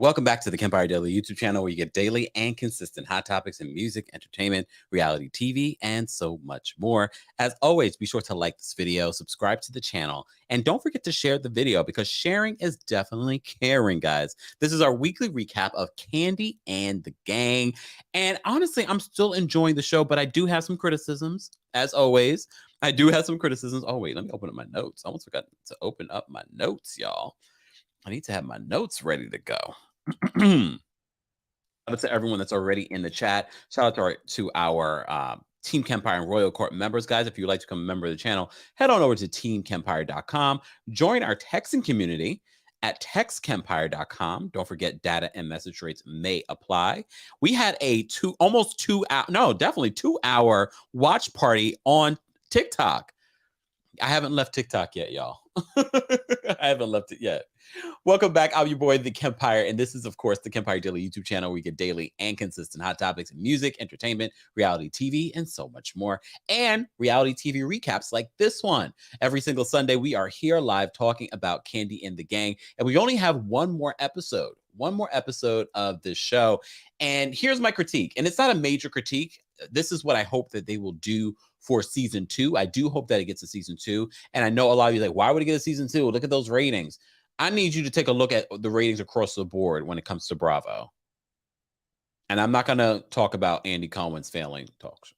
Welcome back to the Kempire Daily YouTube channel, where you get daily and consistent hot topics in music, entertainment, reality TV, and so much more. As always, be sure to like this video, subscribe to the channel, and don't forget to share the video, because sharing is definitely caring, guys. This is our weekly recap of Kandi and the Gang. And honestly, I'm still enjoying the show, but I do have some criticisms, as always. I do have some criticisms. Oh, wait, let me open up my notes. I almost forgot to open up my notes, y'all. I need to have my notes ready to go. Shout out to everyone that's already in the chat. Shout out to our Team Kempire and Royal Court members, guys. If you'd like to become a member of the channel, head on over to teamkempire.com. Join our texting community at textkempire.com. Don't forget, data and message rates may apply. We had a almost 2 hour, no, definitely 2 hour watch party on TikTok. I haven't left TikTok yet, y'all. I haven't left it yet. Welcome back. I'm your boy, The Kempire, and this is, of course, the Kempire Daily YouTube channel, where we get daily and consistent hot topics in music, entertainment, reality TV, and so much more. And reality TV recaps like this one. Every single Sunday, we are here live talking about Kandi and the Gang, and we only have one more episode of this show. And here's my critique, and it's not a major critique. This is what I hope that they will do for season 2. I do hope that it gets a season 2. And I know a lot of you are like, why would it get a season 2? Look at those ratings. I need you to take a look at the ratings across the board when it comes to Bravo. And I'm not going to talk about Andy Cohen's failing talk show.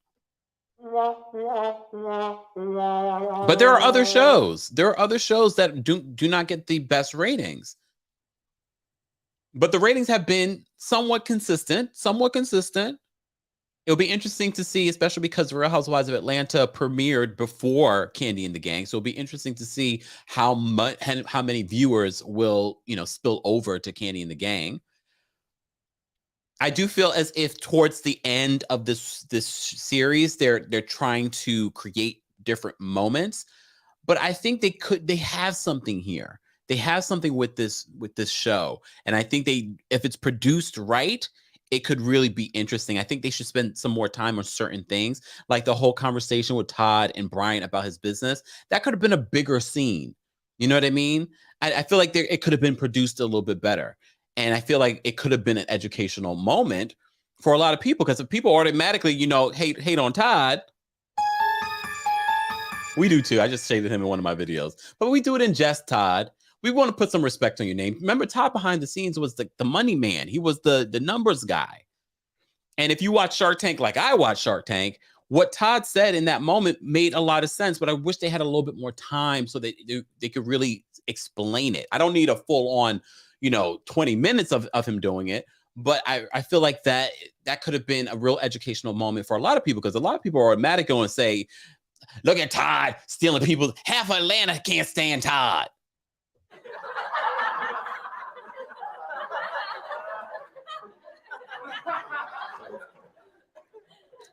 But there are other shows. There are other shows that do not get the best ratings. But the ratings have been somewhat consistent. It'll be interesting to see, especially because Real Housewives of Atlanta premiered before Kandi and the Gang. So it'll be interesting to see how many viewers will, spill over to Kandi and the Gang. I do feel as if towards the end of this series, they're trying to create different moments, but I think they have something here. They have something with this show, and I think if it's produced right, it could really be interesting. I think they should spend some more time on certain things, like the whole conversation with Todd and Brian about his business. That could have been a bigger scene. You know what I mean? I feel like it could have been produced a little bit better. And I feel like it could have been an educational moment for a lot of people, because if people automatically, hate on Todd, we do too. I just shaded him in one of my videos, but we do it in jest, Todd. We want to put some respect on your name. Remember, Todd behind the scenes was the money man. He was the numbers guy. And if you watch Shark Tank like I watch Shark Tank, what Todd said in that moment made a lot of sense, but I wish they had a little bit more time so that they could really explain it. I don't need a full on, 20 minutes of him doing it, but I feel like that could have been a real educational moment for a lot of people, because a lot of people are automatic going to say, look at Todd stealing people. Half of Atlanta can't stand Todd.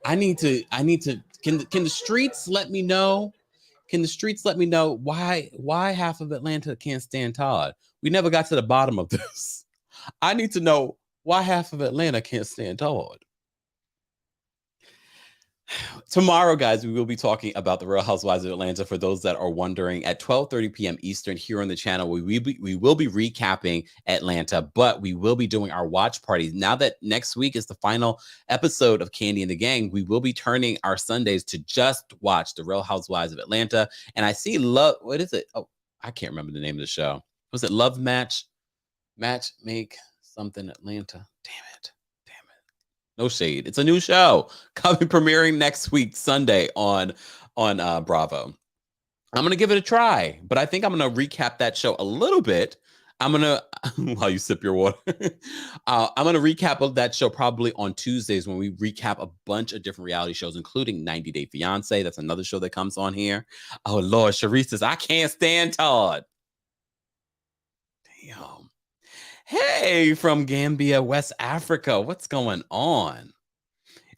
I need to, can the streets let me know? Can the streets let me know why half of Atlanta can't stand Todd? We never got to the bottom of this. I need to know why half of Atlanta can't stand Todd. Tomorrow, guys, we will be talking about the Real Housewives of Atlanta. For those that are wondering, at 12:30 p.m. Eastern here on the channel, we will be recapping Atlanta, but we will be doing our watch parties. Now that next week is the final episode of Kandi and the Gang, we will be turning our Sundays to just watch the Real Housewives of Atlanta. And I see what is it? Oh, I can't remember the name of the show. Was it Love Match Make something Atlanta? Damn it. No shade. It's a new show coming, premiering next week, Sunday on Bravo. I'm going to give it a try, but I think I'm going to recap that show a little bit. I'm going to, while you sip your water, I'm going to recap that show probably on Tuesdays, when we recap a bunch of different reality shows, including 90 Day Fiance. That's another show that comes on here. Oh, Lord, Sharice says, I can't stand Todd. Damn. Hey, from Gambia, West Africa. What's going on?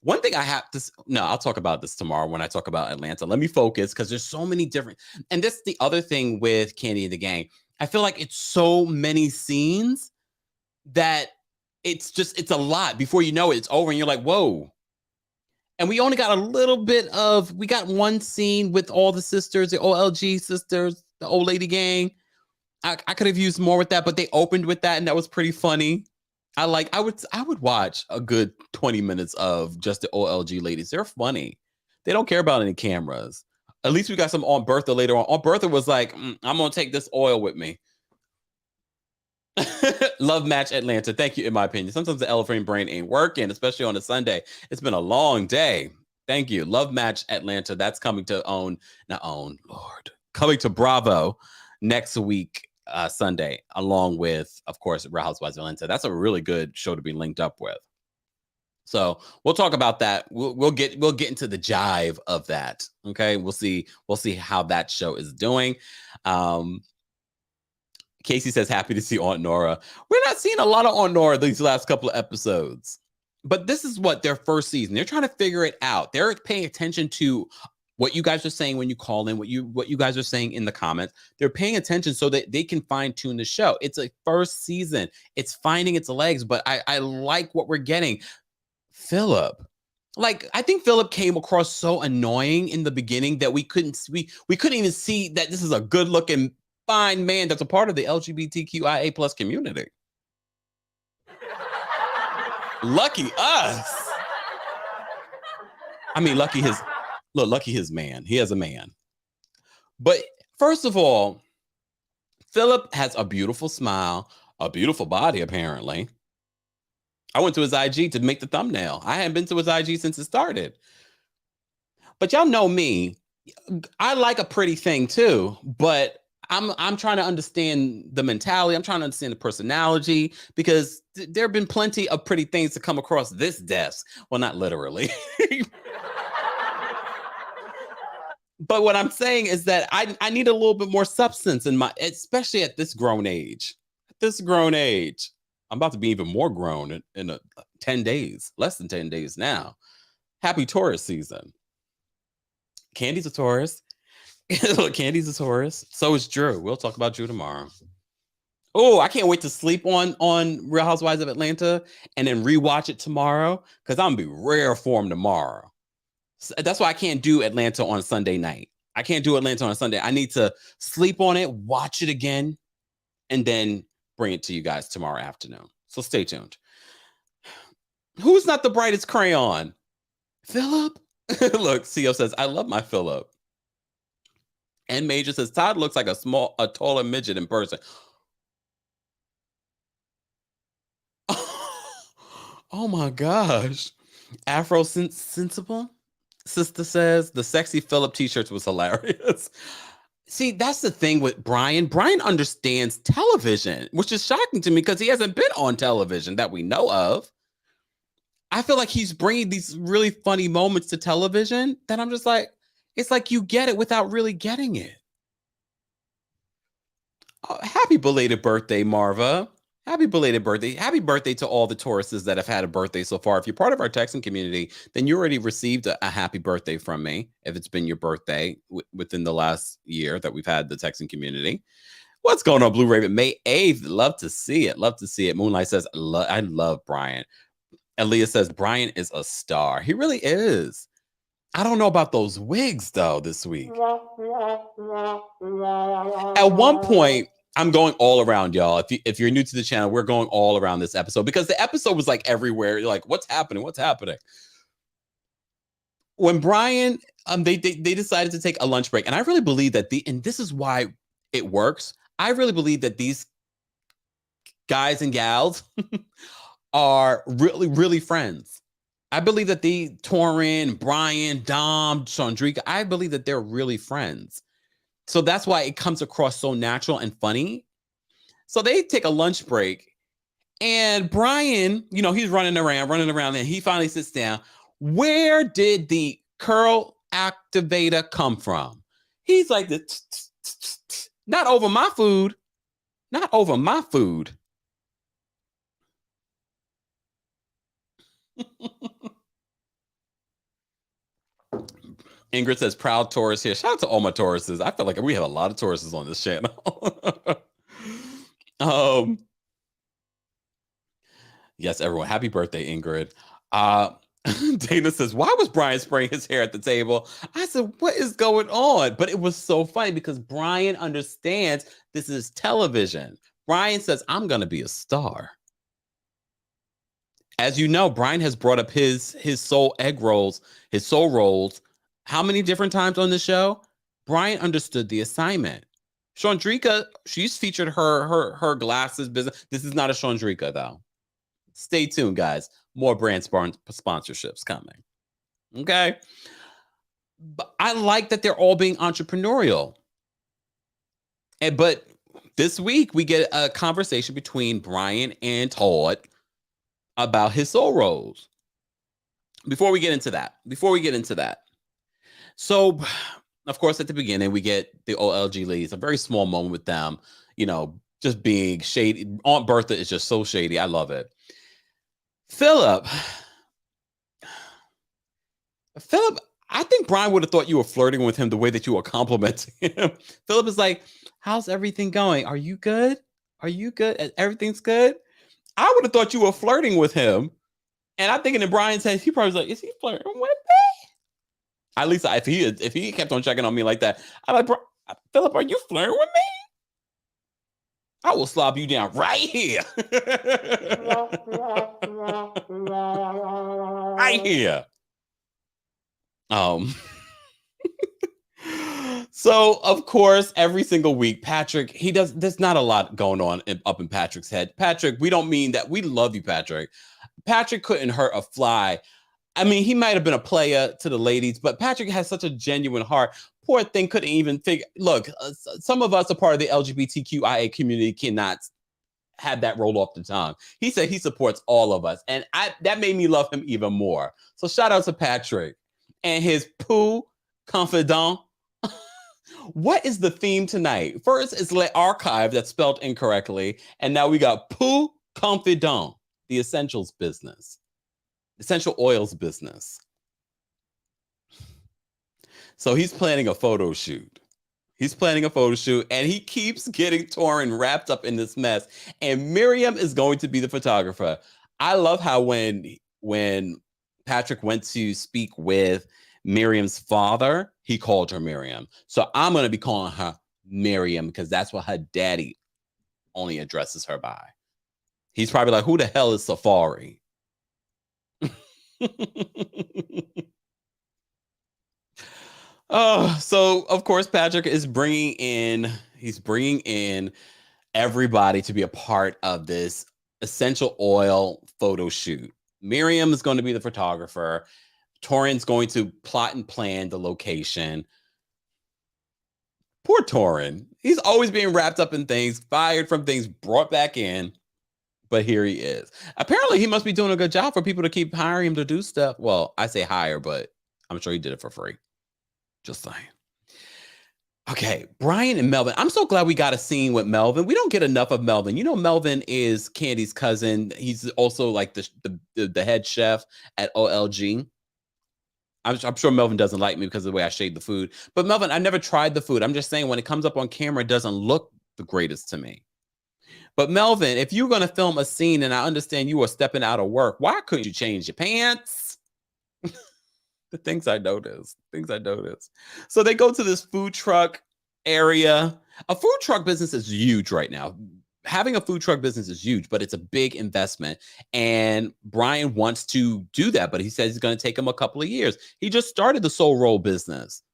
One thing I have to, no, I'll talk about this tomorrow when I talk about Atlanta. Let me focus, because there's so many different, and this is the other thing with Kandi and the Gang. I feel like it's so many scenes that it's a lot. Before you know it, it's over and you're like, whoa. And we only got we got one scene with all the sisters, the OLG sisters, the old lady gang. I could have used more with that, but they opened with that, and that was pretty funny. I would watch a good 20 minutes of just the OLG ladies. They're funny. They don't care about any cameras. At least we got some Aunt Bertha later on. Aunt Bertha was like, I'm gonna take this oil with me. Love Match Atlanta. Thank you, in my opinion. Sometimes the elephant brain ain't working, especially on a Sunday. It's been a long day. Thank you. Love Match Atlanta. That's coming to Lord. Coming to Bravo next week, Sunday, along with, of course, Real Housewives of Atlanta. That's a really good show to be linked up with. So we'll talk about that. We'll get into the jive of that. Okay. We'll see how that show is doing. Casey says, happy to see Aunt Nora. We're not seeing a lot of Aunt Nora these last couple of episodes, but this is what their first season. They're trying to figure it out. They're paying attention to what you guys are saying when you call in, what you guys are saying in the comments. They're paying attention so that they can fine tune the show. It's a first season. It's finding its legs, but I like what we're getting. Phillip. Like, I think Phillip came across so annoying in the beginning that we couldn't even see that this is a good looking, fine man that's a part of the LGBTQIA plus community. Lucky us. I mean, lucky his man. He has a man. But first of all, Phillip has a beautiful smile, a beautiful body, apparently. I went to his IG to make the thumbnail. I hadn't been to his IG since it started. But y'all know me. I like a pretty thing too, but I'm trying to understand the mentality. I'm trying to understand the personality, because there have been plenty of pretty things to come across this desk. Well, not literally. But what I'm saying is that I need a little bit more substance in my, especially at this grown age. At this grown age. I'm about to be even more grown in 10 days, less than 10 days now. Happy Taurus season. Candy's a Taurus. Candy's a Taurus. So is Drew. We'll talk about Drew tomorrow. Oh, I can't wait to sleep on Real Housewives of Atlanta and then rewatch it tomorrow, because I'm going to be rare form tomorrow. So that's why I can't do Atlanta on Sunday night. I can't do Atlanta on a Sunday. I need to sleep on it, watch it again, and then bring it to you guys tomorrow afternoon. So stay tuned. Who's not the brightest crayon? Phillip? Look, CEO says, I love my Phillip. And Major says, Todd looks like a taller midget in person. Oh my gosh. Afro Sensible Sister says, the sexy Phillip t-shirts was hilarious. See, that's the thing with Brian. Brian understands television, which is shocking to me because he hasn't been on television that we know of. I feel like he's bringing these really funny moments to television that I'm just like, it's like you get it without really getting it. Oh, happy belated birthday, Marva. Happy belated birthday. Happy birthday to all the Tauruses that have had a birthday so far. If you're part of our Texan community, then you already received a happy birthday from me, if it's been your birthday within the last year that we've had the Texan community. What's going on, Blue Raven? May 8th. Love to see it. Love to see it. Moonlight says, I love Brian. Aaliyah says, Brian is a star. He really is. I don't know about those wigs, though, this week. At one point, I'm going all around, y'all. If you're new to the channel, we're going all around this episode, because the episode was like everywhere. You're like, what's happening? What's happening? When Brian, they decided to take a lunch break, and I really believe that and this is why it works. I really believe that these guys and gals are really, really friends. I believe that Torin, Brian, Dom, Chandrika, I believe that they're really friends. So that's why it comes across so natural and funny. So they take a lunch break, and Brian, he's running around, and he finally sits down. Where did the curl activator come from? He's like, not over my food. Not over my food. Ingrid says, proud Taurus here. Shout out to all my Tauruses. I feel like we have a lot of Tauruses on this channel. Yes, everyone. Happy birthday, Ingrid. Dana says, why was Brian spraying his hair at the table? I said, what is going on? But it was so funny because Brian understands this is television. Brian says, I'm going to be a star. As you know, Brian has brought up his soul egg rolls, his soul rolls. How many different times on the show? Brian understood the assignment. Chandrika, she's featured her glasses business. This is not a Chandrika though. Stay tuned, guys. More brand sponsorships coming. Okay. But I like that they're all being entrepreneurial. But this week we get a conversation between Brian and Todd about his soul rolls. Before we get into that, so of course at the beginning we get the OLG ladies, a very small moment with them, just being shady. Aunt Bertha is just so shady. I love it. Phillip, I think Brian would have thought you were flirting with him the way that you were complimenting him. Phillip is like, how's everything going? Are you good? Are you good? Everything's good? I would have thought you were flirting with him. And I'm thinking in Brian's head, he probably was like, is he flirting with me? At least if he kept on checking on me like that, I'm like, Phillip, are you flirting with me? I will slob you down right here. Right here. So of course, every single week, Patrick, there's not a lot going on up in Patrick's head. Patrick, we don't mean that. We love you, Patrick. Patrick couldn't hurt a fly. I mean, he might have been a player to the ladies, but Patrick has such a genuine heart. Poor thing couldn't even figure. Look, some of us are part of the LGBTQIA community cannot have that roll off the tongue. He said he supports all of us, and that made me love him even more. So shout out to Patrick and his Peau confidant. What is the theme tonight? First, it's Le Archive that's spelled incorrectly, and now we got Peau confidant, the essentials business. Essential oils business. So he's planning a photo shoot. And he keeps getting Torin wrapped up in this mess. And Miriam is going to be the photographer. I love how when Patrick went to speak with Miriam's father, he called her Miriam. So I'm going to be calling her Miriam because that's what her daddy only addresses her by. He's probably like, who the hell is Safari? Oh, so of course Patrick is bringing in everybody to be a part of this essential oil photo shoot. Miriam is going to be the photographer. Torin's going to plot and plan the location. Poor Torin. He's always being wrapped up in things, fired from things, brought back in. But here he is. Apparently, he must be doing a good job for people to keep hiring him to do stuff. Well, I say hire, but I'm sure he did it for free. Just saying. Okay, Brian and Melvin. I'm so glad we got a scene with Melvin. We don't get enough of Melvin. You know, Melvin is Candy's cousin. He's also like the head chef at OLG. I'm sure Melvin doesn't like me because of the way I shade the food. But Melvin, I never tried the food. I'm just saying when it comes up on camera, it doesn't look the greatest to me. But Melvin, if you're going to film a scene and I understand you are stepping out of work, why couldn't you change your pants? The things I noticed. So they go to this food truck area. A food truck business is huge right now. Having a food truck business is huge, but it's a big investment. And Brian wants to do that, but he says it's going to take him a couple of years. He just started the soul roll business.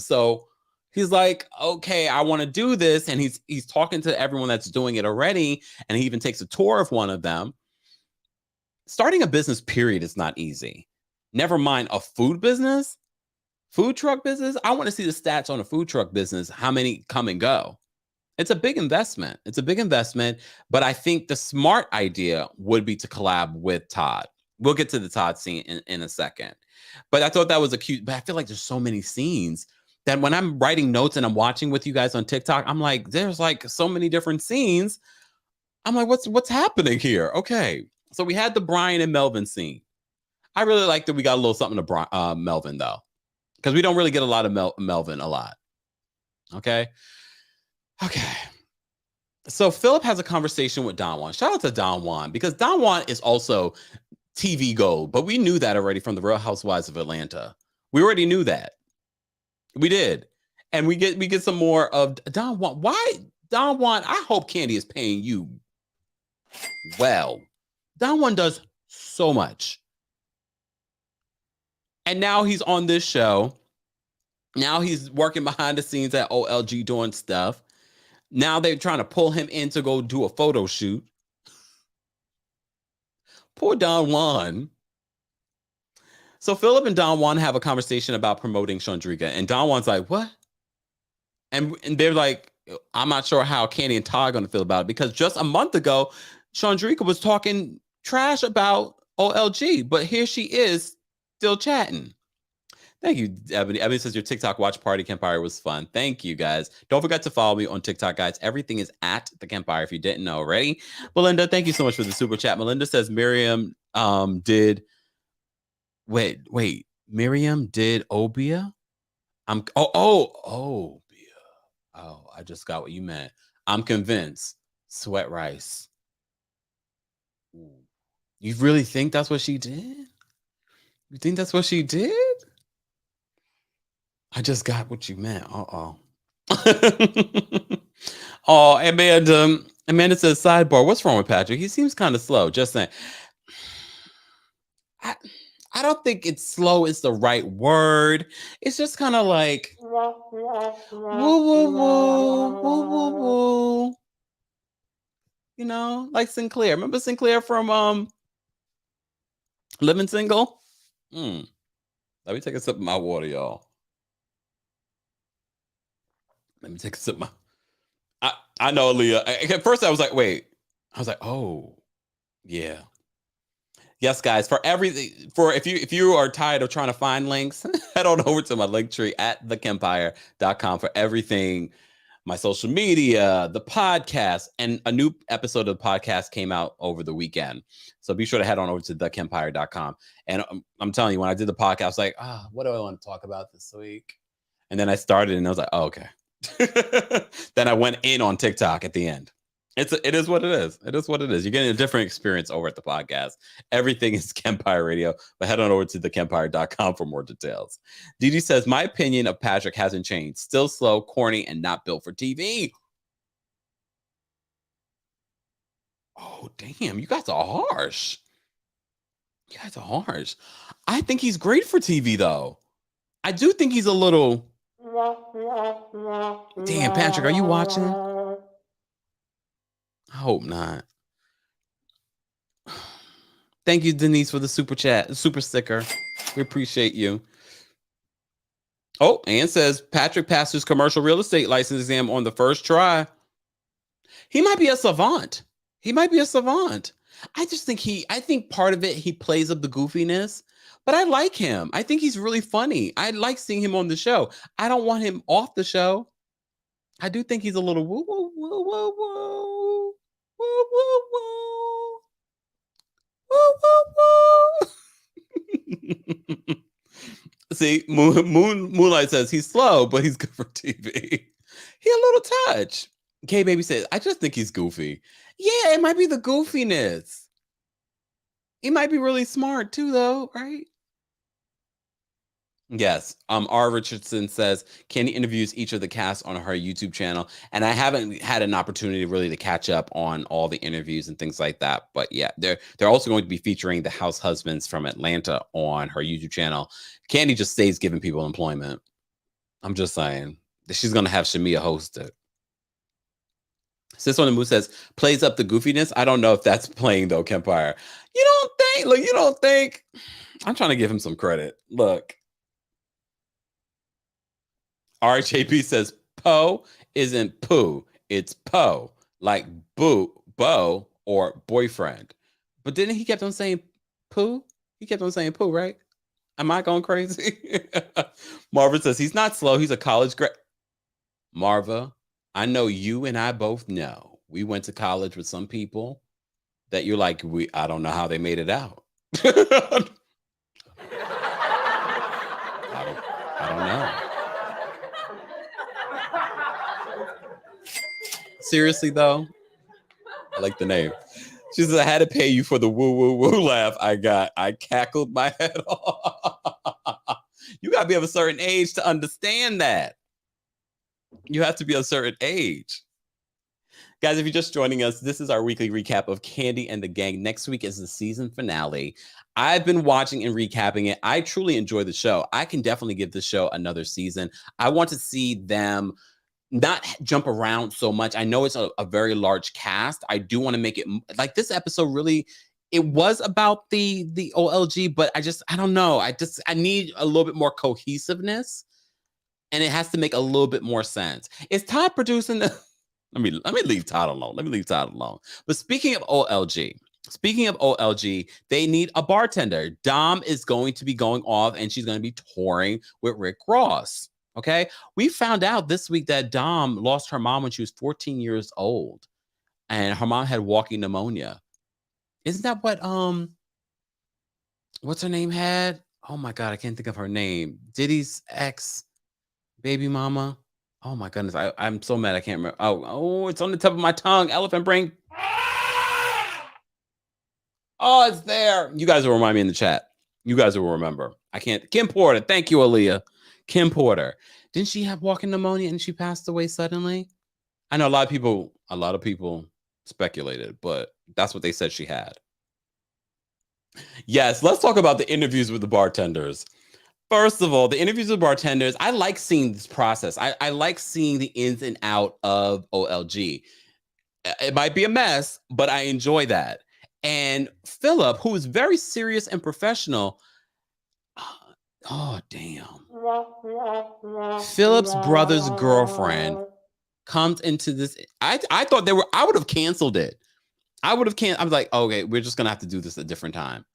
So he's like, okay, I want to do this. And he's talking to everyone that's doing it already. And he even takes a tour of one of them. Starting a business, period, is not easy. Never mind a food truck business. I want to see the stats on a food truck business. How many come and go? It's a big investment. But I think the smart idea would be to collab with Todd. We'll get to the Todd scene in a second. But I thought that was but I feel like there's so many scenes that when I'm writing notes and I'm watching with you guys on TikTok, I'm like, there's like so many different scenes. I'm like, what's happening here? Okay. So we had the Brian and Melvin scene. I really like that we got a little something to Melvin, though, because we don't really get a lot of Melvin a lot. Okay. So Phillip has a conversation with Don Juan. Shout out to Don Juan, because Don Juan is also TV gold, but we knew that already from the Real Housewives of Atlanta. We already knew that. We did. And we get some more of Don Juan. Why, Don Juan? I hope Kandi is paying you Well, Don Juan does so much. And now he's on this show. Now he's working behind the scenes at OLG doing stuff. Now they're trying to pull him in to go do a photo shoot. Poor Don Juan. So Phillip and Don Juan have a conversation about promoting Chandrika. And Don Juan's like, what? And they're like, I'm not sure how Kandi and Todd are going to feel about it, because just a month ago, Chandrika was talking trash about OLG, but here she is still chatting. Thank you, Ebony. Ebony says your TikTok watch party Kempire was fun. Thank you, guys. Don't forget to follow me on TikTok, guys. Everything is at TheKempire if you didn't know already. Melinda, thank you so much for the super chat. Melinda says Miriam did. Wait. Miriam did Obia? Obia. Oh, I just got what you meant. I'm convinced. Sweat rice. Ooh. You really think that's what she did? You think that's what she did? I just got what you meant. Oh, Amanda says, sidebar, what's wrong with Patrick? He seems kind of slow. Just saying. I don't think it's slow is the right word. It's just kind of like woo, woo, woo, woo, woo, woo. You know, like Sinclair. Remember Sinclair from Living Single? Let me take a sip of my water, y'all. Let me take a sip of my... I know, Leah. At first I was like, wait. I was like, oh, yeah. Yes, guys, if you are tired of trying to find links, head on over to my link tree at TheKempire.com for everything. My social media, the podcast, and a new episode of the podcast came out over the weekend. So be sure to head on over to TheKempire.com. And I'm telling you, when I did the podcast, I was like, what do I want to talk about this week? And then I started and I was like, oh, okay. Then I went in on TikTok at the end. It is what it is. It is what it is. You're getting a different experience over at the podcast. Everything is Kempire Radio, but head on over to TheKempire.com for more details. Didi says, my opinion of Patrick hasn't changed. Still slow, corny, and not built for TV. Oh, damn. You guys are harsh. You guys are harsh. I think he's great for TV, though. I do think he's a little... Damn, Patrick, are you watching? I hope not. Thank you, Denise, for the super chat, super sticker. We appreciate you. Oh, Ann says Patrick passed his commercial real estate license exam on the first try. He might be a savant. I think part of it, he plays up the goofiness, but I like him. I think he's really funny. I like seeing him on the show. I don't want him off the show. I do think he's a little woo, woo, woo, woo, woo, woo, woo, woo. See, Moonlight says he's slow, but he's good for TV. He a little touch. K Baby says, I just think he's goofy. Yeah, it might be the goofiness. He might be really smart too, though, right? Yes. R. Richardson says Kandi interviews each of the cast on her YouTube channel, and I haven't had an opportunity really to catch up on all the interviews and things like that. But yeah, they're also going to be featuring the house husbands from Atlanta on her YouTube channel. Kandi just stays giving people employment. I'm just saying that she's going to have Shamia host it. Sis on the Moon says plays up the goofiness. I don't know if that's playing though, Kempire. You don't think? Look, you don't think? I'm trying to give him some credit. Look. RHAP says Poe isn't poo, it's Poe, like beau or boyfriend. But didn't he kept on saying poo? He kept on saying poo, right? Am I going crazy? Marva says he's not slow. He's a college grad. Marva, I know you and I both know. We went to college with some people that you're like, I don't know how they made it out. I don't know. Seriously though, I like the name. She says I had to pay you for the woo woo woo laugh I cackled my head off. You gotta be of a certain age to understand that. You have to be a certain age. Guys, if you're just joining us, this is our weekly recap of Kandi and the Gang. Next week is the season finale. I've been watching and recapping it. I truly enjoy the show. I can definitely give this show another season. I want to see them not jump around so much. I know it's a very large cast. I do want to make it like this episode really, it was about the OLG, but I don't know. I need a little bit more cohesiveness, and it has to make a little bit more sense. Is Todd producing the let me leave Todd alone. Let me leave Todd alone. But speaking of OLG, they need a bartender. Dom is going to be going off and she's going to be touring with Rick Ross. Okay. We found out this week that Dom lost her mom when she was 14 years old and her mom had walking pneumonia. Isn't that what's her name had? Oh my God, I can't think of her name. Diddy's ex baby mama. Oh my goodness, I'm so mad I can't remember. Oh, it's on the tip of my tongue. Elephant brain. Oh, it's there. You guys will remind me in the chat. You guys will remember. I can't. Kim Porter. Thank you, Aaliyah. Kim Porter. Didn't she have walking pneumonia and she passed away suddenly? I know a lot of people speculated, but that's what they said she had. Yes, let's talk about the interviews with the bartenders. First of all, the interviews with bartenders, I like seeing this process. I like seeing the ins and out of OLG. It might be a mess, but I enjoy that. And Phillip, who is very serious and professional, oh, damn. Phillip's brother's girlfriend comes into this. I thought I would have canceled it. I was like, okay, we're just going to have to do this a different time.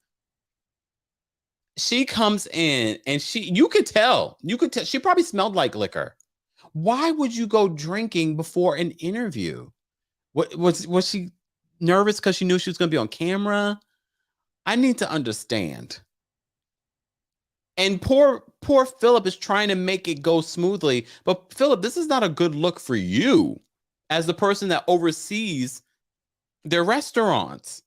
She comes in and you could tell, she probably smelled like liquor. Why would you go drinking before an interview? What was she nervous because she knew she was going to be on camera? I need to understand. And poor Phillip is trying to make it go smoothly. But Phillip, this is not a good look for you as the person that oversees their restaurants.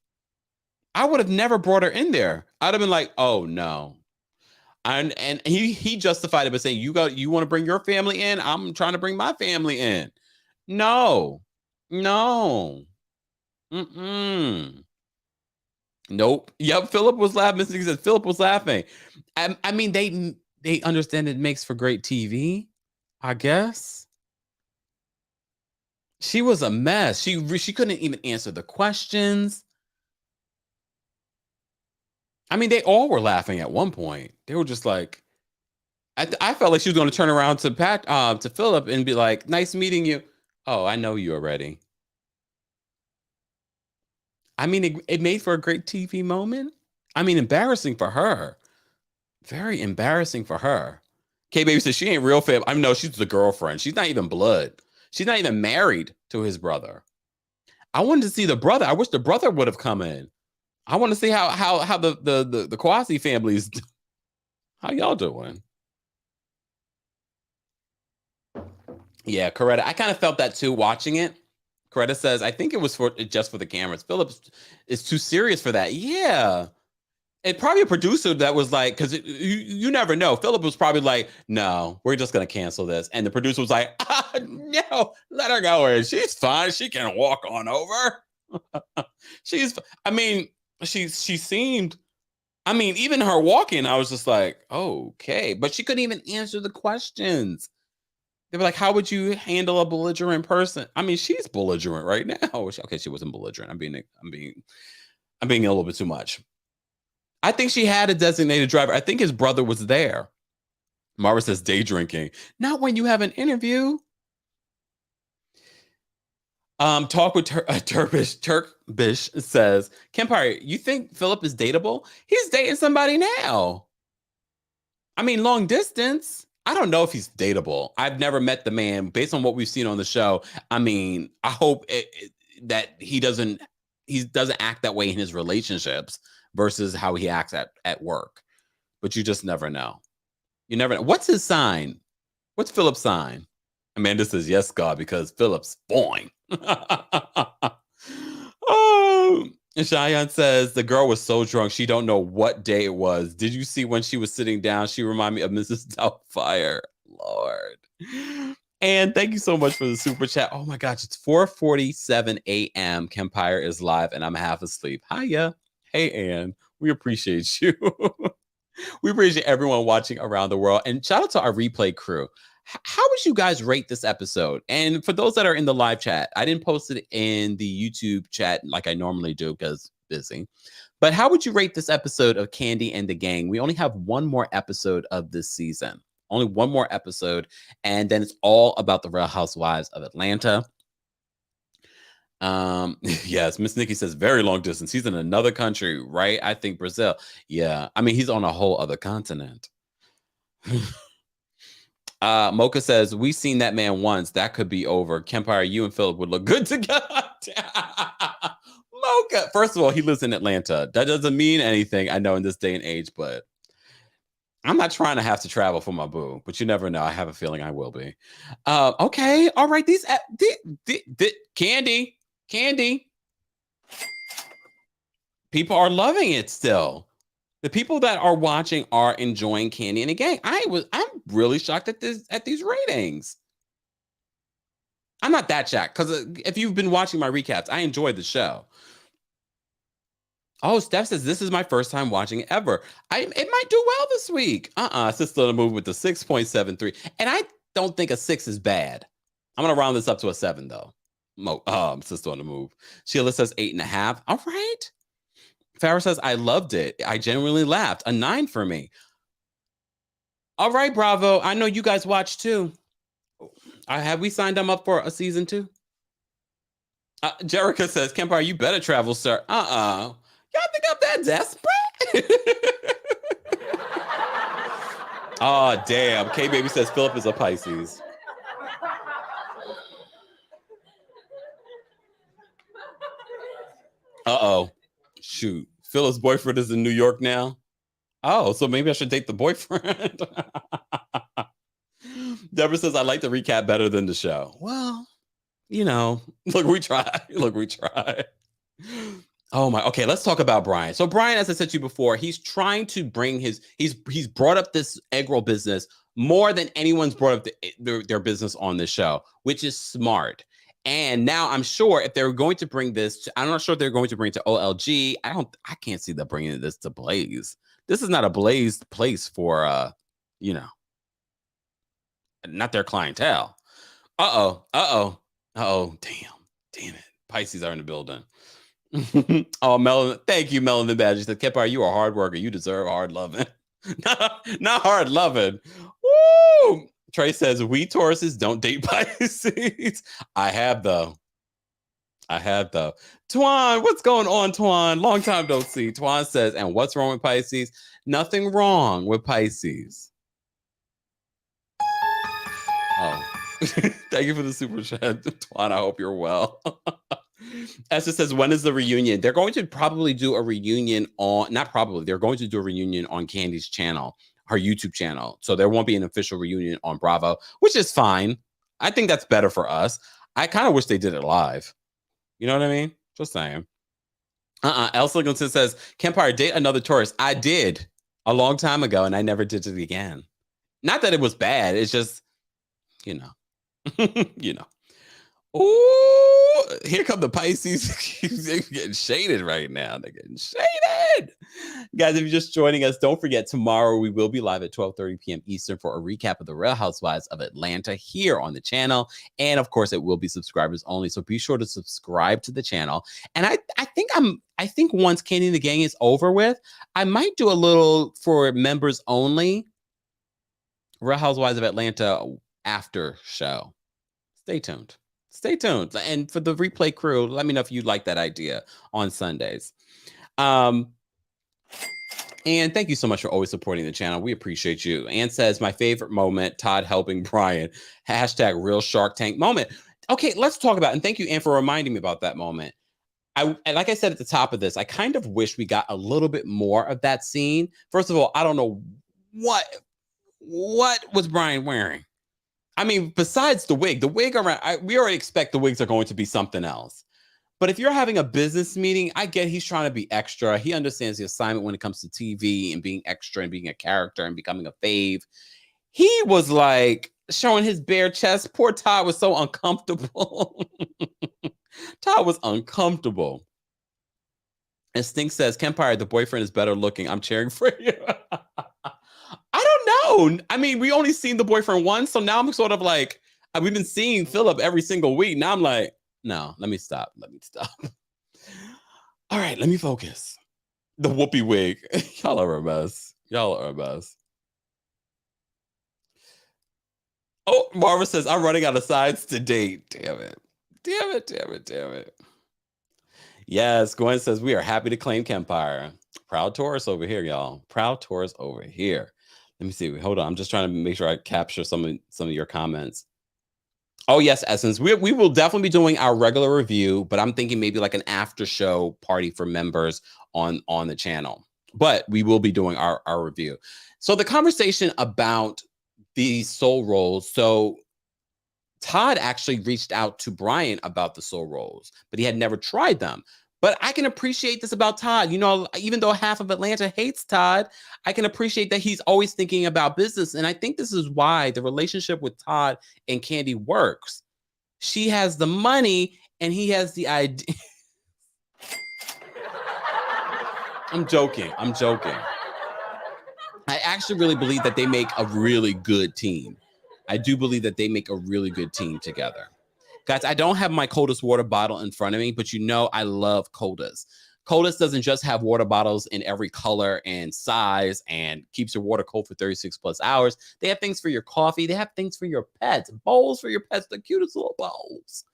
I would have never brought her in there. I'd have been like, oh no. And he justified it by saying, you want to bring your family in? I'm trying to bring my family in. No. Nope. Yep. Phillip was laughing. He said Phillip was laughing. I mean, they understand it makes for great TV, I guess. She was a mess. She couldn't even answer the questions. I mean, they all were laughing at one point. They were just like, I felt like she was going to turn around to Phillip and be like, nice meeting you. Oh, I know you already. I mean, it made for a great TV moment. I mean, embarrassing for her. Very embarrassing for her. K-Baby says she ain't real fam. I know she's the girlfriend. She's not even blood. She's not even married to his brother. I wanted to see the brother. I wish the brother would have come in. I want to see how the Kwasi families. How y'all doing? Yeah, Coretta. I kind of felt that too watching it. Coretta says, I think it was just for the cameras. Phillip is too serious for that. Yeah. And probably a producer that was like, because you never know. Phillip was probably like, no, we're just going to cancel this. And the producer was like, no, let her go in. She's fine. She can walk on over. she seemed, I mean, even her walking, I was just like, okay. But she couldn't even answer the questions. They were like, how would you handle a belligerent person? I mean, she's belligerent right now. Okay, she wasn't belligerent. I'm being a little bit too much. I think she had a designated driver. I think his brother was there. Mara says day drinking. Not when you have an interview. Talk with Turk Bish says, Kempire, you think Phillip is dateable? He's dating somebody now. I mean, long distance. I don't know if he's dateable. I've never met the man. Based on what we've seen on the show, I mean, I hope that he doesn't act that way in his relationships versus how he acts at work. But you just never know. You never know. What's his sign? What's Phillip's sign? Amanda says, yes, God, because Phillip's fine. Oh, and Cheyenne says, the girl was so drunk, she don't know what day it was. Did you see when she was sitting down? She reminded me of Mrs. Doubtfire. Lord. And thank you so much for the super chat. Oh my gosh, it's 4:47 a.m. Kempire is live and I'm half asleep. Hiya. Hey, Ann. We appreciate you. We appreciate everyone watching around the world. And shout out to our replay crew. How would you guys rate this episode? And for those that are in the live chat, I didn't post it in the YouTube chat like I normally do because busy. But how would you rate this episode of Kandi and the Gang? We only have one more episode of this season. Only one more episode. And then it's all about the Real Housewives of Atlanta. Yes, Miss Nikki says very long distance. He's in another country, right? I think Brazil. Yeah. I mean, he's on a whole other continent. Mocha says, we've seen that man once. That could be over. Kempire, you and Phillip would look good together. Mocha. First of all, he lives in Atlanta. That doesn't mean anything, I know, in this day and age, but I'm not trying to have to travel for my boo, but you never know. I have a feeling I will be. Okay. All right. These Kandi. People are loving it still. The people that are watching are enjoying Kandi and the Gang. I'm really shocked at these ratings. I'm not that shocked because if you've been watching my recaps, I enjoyed the show. Oh, Steph says this is my first time watching it ever. It might do well this week. Sister on the Move with the 6.73, and I don't think a 6 is bad. I'm gonna round this up to a 7 though. Sister on the Move. Sheila says 8.5. All right. Farrah says, I loved it. I genuinely laughed. A 9 for me. All right, Bravo. I know you guys watch too. Have we signed them up for a season 2? Jerica says, Kempire, you better travel, sir. Y'all think I'm that desperate? Oh, damn. K-Baby says, Phillip is a Pisces. Uh-oh. Shoot. Philip's boyfriend is in New York now. Oh, so maybe I should date the boyfriend. Deborah says, I like the recap better than the show. Well, look, we try. Oh my, okay, let's talk about Brian. So Brian, as I said to you before, he's trying to bring he's brought up this egg roll business more than anyone's brought up their business on this show, which is smart. And now I'm sure if they're going to bring this, I'm not sure if they're going to bring it to OLG. I can't see them bringing this to Blaze. This is not a Blaze place for, not their clientele. Damn it. Pisces are in the building. Oh, Melon, thank you, Melon the Badge. She said, Kempire, you are a hard worker. You deserve hard loving. Not hard loving. Woo! Trey says, we Tauruses don't date Pisces. I have though. Twan, what's going on, Twan? Long time don't see. Twan says, and what's wrong with Pisces? Nothing wrong with Pisces. Oh, thank you for the super chat, Twan. I hope you're well. Esther says, when is the reunion? They're going to probably do a reunion they're going to do a reunion on Kandi's channel, her YouTube channel. So there won't be an official reunion on Bravo, which is fine. I think that's better for us. I kind of wish they did it live. You know what I mean? Just saying. Elsa Lincoln says, Kempire, date another Taurus. I did a long time ago, and I never did it again. Not that it was bad. It's just, Oh, here come the Pisces. They're getting shaded right now. They're getting shaded. Guys, if you're just joining us, don't forget tomorrow we will be live at 12:30 p.m. Eastern for a recap of the Real Housewives of Atlanta here on the channel. And of course, it will be subscribers only. So be sure to subscribe to the channel. And I think once Kandi and the Gang is over with, I might do a little for members only Real Housewives of Atlanta after show. Stay tuned. And for the replay crew, let me know if you like that idea on Sundays. And thank you so much for always supporting the channel. We appreciate you. Ann says, my favorite moment, Todd helping Brian. # real Shark Tank moment. Okay, let's talk about it. And thank you, Ann, for reminding me about that moment. Like I said at the top of this, I kind of wish we got a little bit more of that scene. First of all, I don't know what was Brian wearing. I mean, besides the wig around, we already expect the wigs are going to be something else. But if you're having a business meeting, I get he's trying to be extra. He understands the assignment when it comes to TV and being extra and being a character and becoming a fave. He was like showing his bare chest. Poor Todd was so uncomfortable. Todd was uncomfortable. And Stink says, Kempire, the boyfriend is better looking. I'm cheering for you. I don't know. I mean, we only seen the boyfriend once, so now I'm sort of like, we've been seeing Phillip every single week. Now I'm like, no, let me stop. Let me stop. All right, let me focus. The whoopee wig. Y'all are a mess. Y'all are a mess. Oh, Marva says, I'm running out of sides to date. Damn it. Damn it, damn it, damn it. Yes, Gwen says, we are happy to claim Kempire. Proud Taurus over here, y'all. Proud Taurus over here. Let me see. Hold on. I'm just trying to make sure I capture some of your comments. Oh, yes, Essence. We will definitely be doing our regular review, but I'm thinking maybe like an after show party for members on the channel. But we will be doing our review. So the conversation about the soul rolls. So Todd actually reached out to Brian about the soul rolls, but he had never tried them. But I can appreciate this about Todd. You know, even though half of Atlanta hates Todd, I can appreciate that he's always thinking about business. And I think this is why the relationship with Todd and Kandi works. She has the money and he has the idea. I'm joking. I'm joking. I actually really believe that they make a really good team. I do believe that they make a really good team together. Guys, I don't have my Coldest water bottle in front of me, but you know I love Coldest. Coldest doesn't just have water bottles in every color and size and keeps your water cold for 36 plus hours. They have things for your coffee. They have things for your pets, bowls for your pets, the cutest little bowls.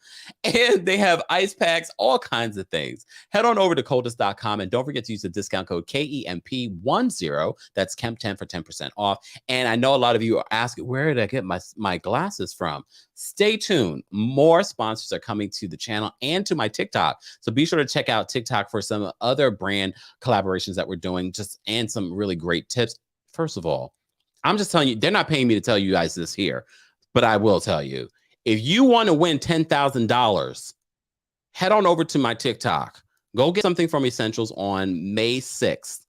And they have ice packs, all kinds of things. Head on over to coldest.com and don't forget to use the discount code KEMP10. That's KEMP10 for 10% off. And I know a lot of you are asking, where did I get my glasses from? Stay tuned. More sponsors are coming to the channel and to my TikTok. So be sure to check out TikTok for some other brand collaborations that we're doing, and some really great tips. First of all, I'm just telling you, they're not paying me to tell you guys this here, but I will tell you, if you want to win $10,000, head on over to my TikTok. Go get something from Essentials on May 6th.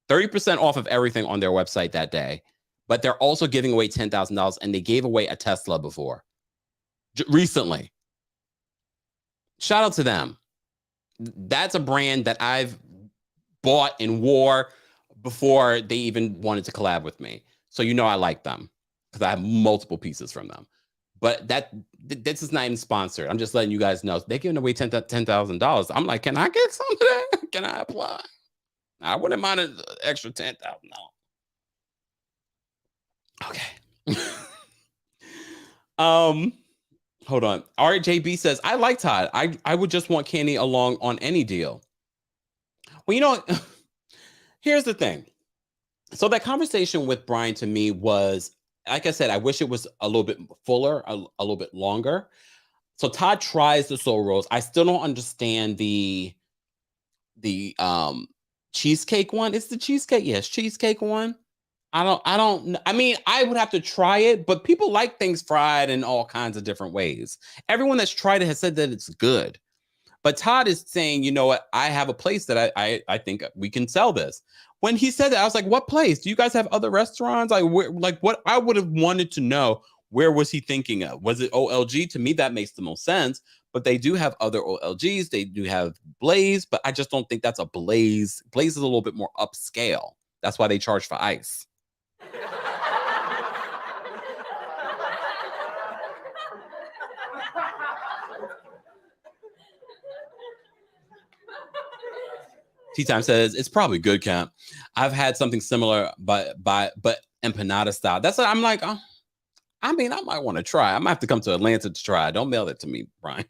30% off of everything on their website that day. But they're also giving away $10,000, and they gave away a Tesla before. Recently. Shout out to them. That's a brand that I've bought and wore before they even wanted to collab with me. So you know I like them because I have multiple pieces from them. But this is not even sponsored. I'm just letting you guys know. They're giving away $10,000. I'm like, can I get some of that? Can I apply? I wouldn't mind an extra $10,000. Okay. Hold on. RJB says, I like Todd. I would just want Kandi along on any deal. Well, you know, here's the thing. So that conversation with Brian to me was, like I said, I wish it was a little bit fuller, a little bit longer. So Todd tries the soul rolls. I still don't understand the cheesecake one. It's the cheesecake. Yes, cheesecake one. I mean, I would have to try it, but people like things fried in all kinds of different ways. Everyone that's tried it has said that it's good. But Todd is saying, you know what? I have a place that I think we can sell this. When he said that, I was like, what place? Do you guys have other restaurants? Like what I would have wanted to know, where was he thinking of? Was it OLG? To me, that makes the most sense. But they do have other OLGs. They do have Blaze, but I just don't think that's a Blaze. Blaze is a little bit more upscale. That's why they charge for ice. Tea Time says it's probably good, Camp. I've had something similar, but empanada style. That's what I'm like. Oh, I mean, I might want to try. I might have to come to Atlanta to try. Don't mail it to me, Brian.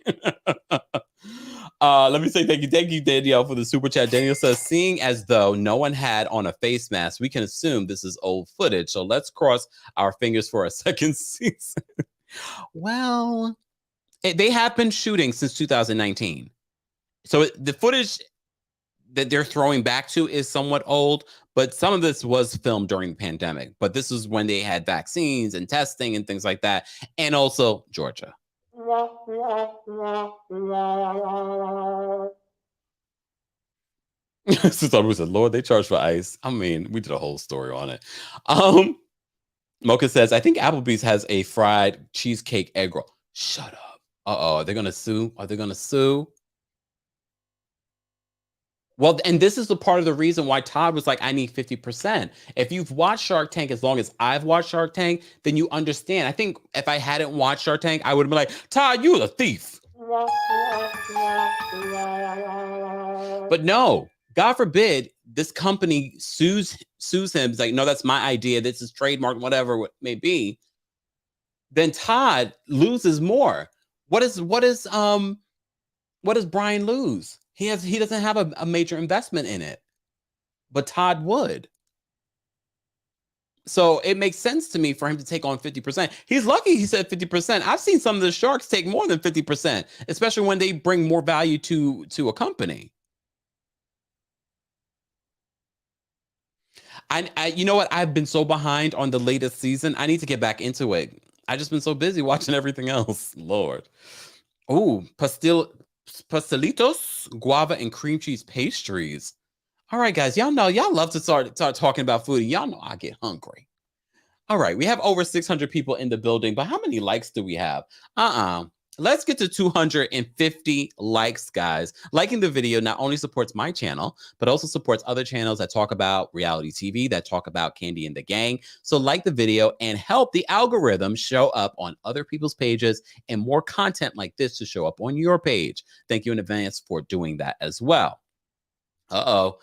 Let me say thank you, Danielle, for the super chat. Danielle says, seeing as though no one had on a face mask, we can assume this is old footage. So let's cross our fingers for a second season. Well, they have been shooting since 2019. So the footage that they're throwing back to is somewhat old, but some of this was filmed during the pandemic. But this is when they had vaccines and testing and things like that. And also Georgia. So somebody said, Lord, they charge for ice. I mean, we did a whole story on it. Mocha says, I think Applebee's has a fried cheesecake egg roll. Shut up. Uh-oh. Are they going to sue? Are they going to sue? Well, and this is the part of the reason why Todd was like, I need 50%. If you've watched Shark Tank as long as I've watched Shark Tank, then you understand. I think if I hadn't watched Shark Tank, I would have been like, Todd, you a thief. But no, God forbid this company sues him. It's like, no, that's my idea. This is trademark, whatever it may be. Then Todd loses more. What does Brian lose? He doesn't have a major investment in it, but Todd would. So it makes sense to me for him to take on 50%. He's lucky he said 50%. I've seen some of the sharks take more than 50%, especially when they bring more value to a company. You know what? I've been so behind on the latest season. I need to get back into it. I've just been so busy watching everything else. Lord. Oh, pastelitos, guava, and cream cheese pastries. All right, guys. Y'all know y'all love to start talking about food. And y'all know I get hungry. All right, we have over 600 people in the building, but how many likes do we have? Let's get to 250 likes, guys. Liking the video not only supports my channel, but also supports other channels that talk about reality TV, that talk about Kandi and the Gang. So like the video and help the algorithm show up on other people's pages and more content like this to show up on your page. Thank you in advance for doing that as well. Uh-oh.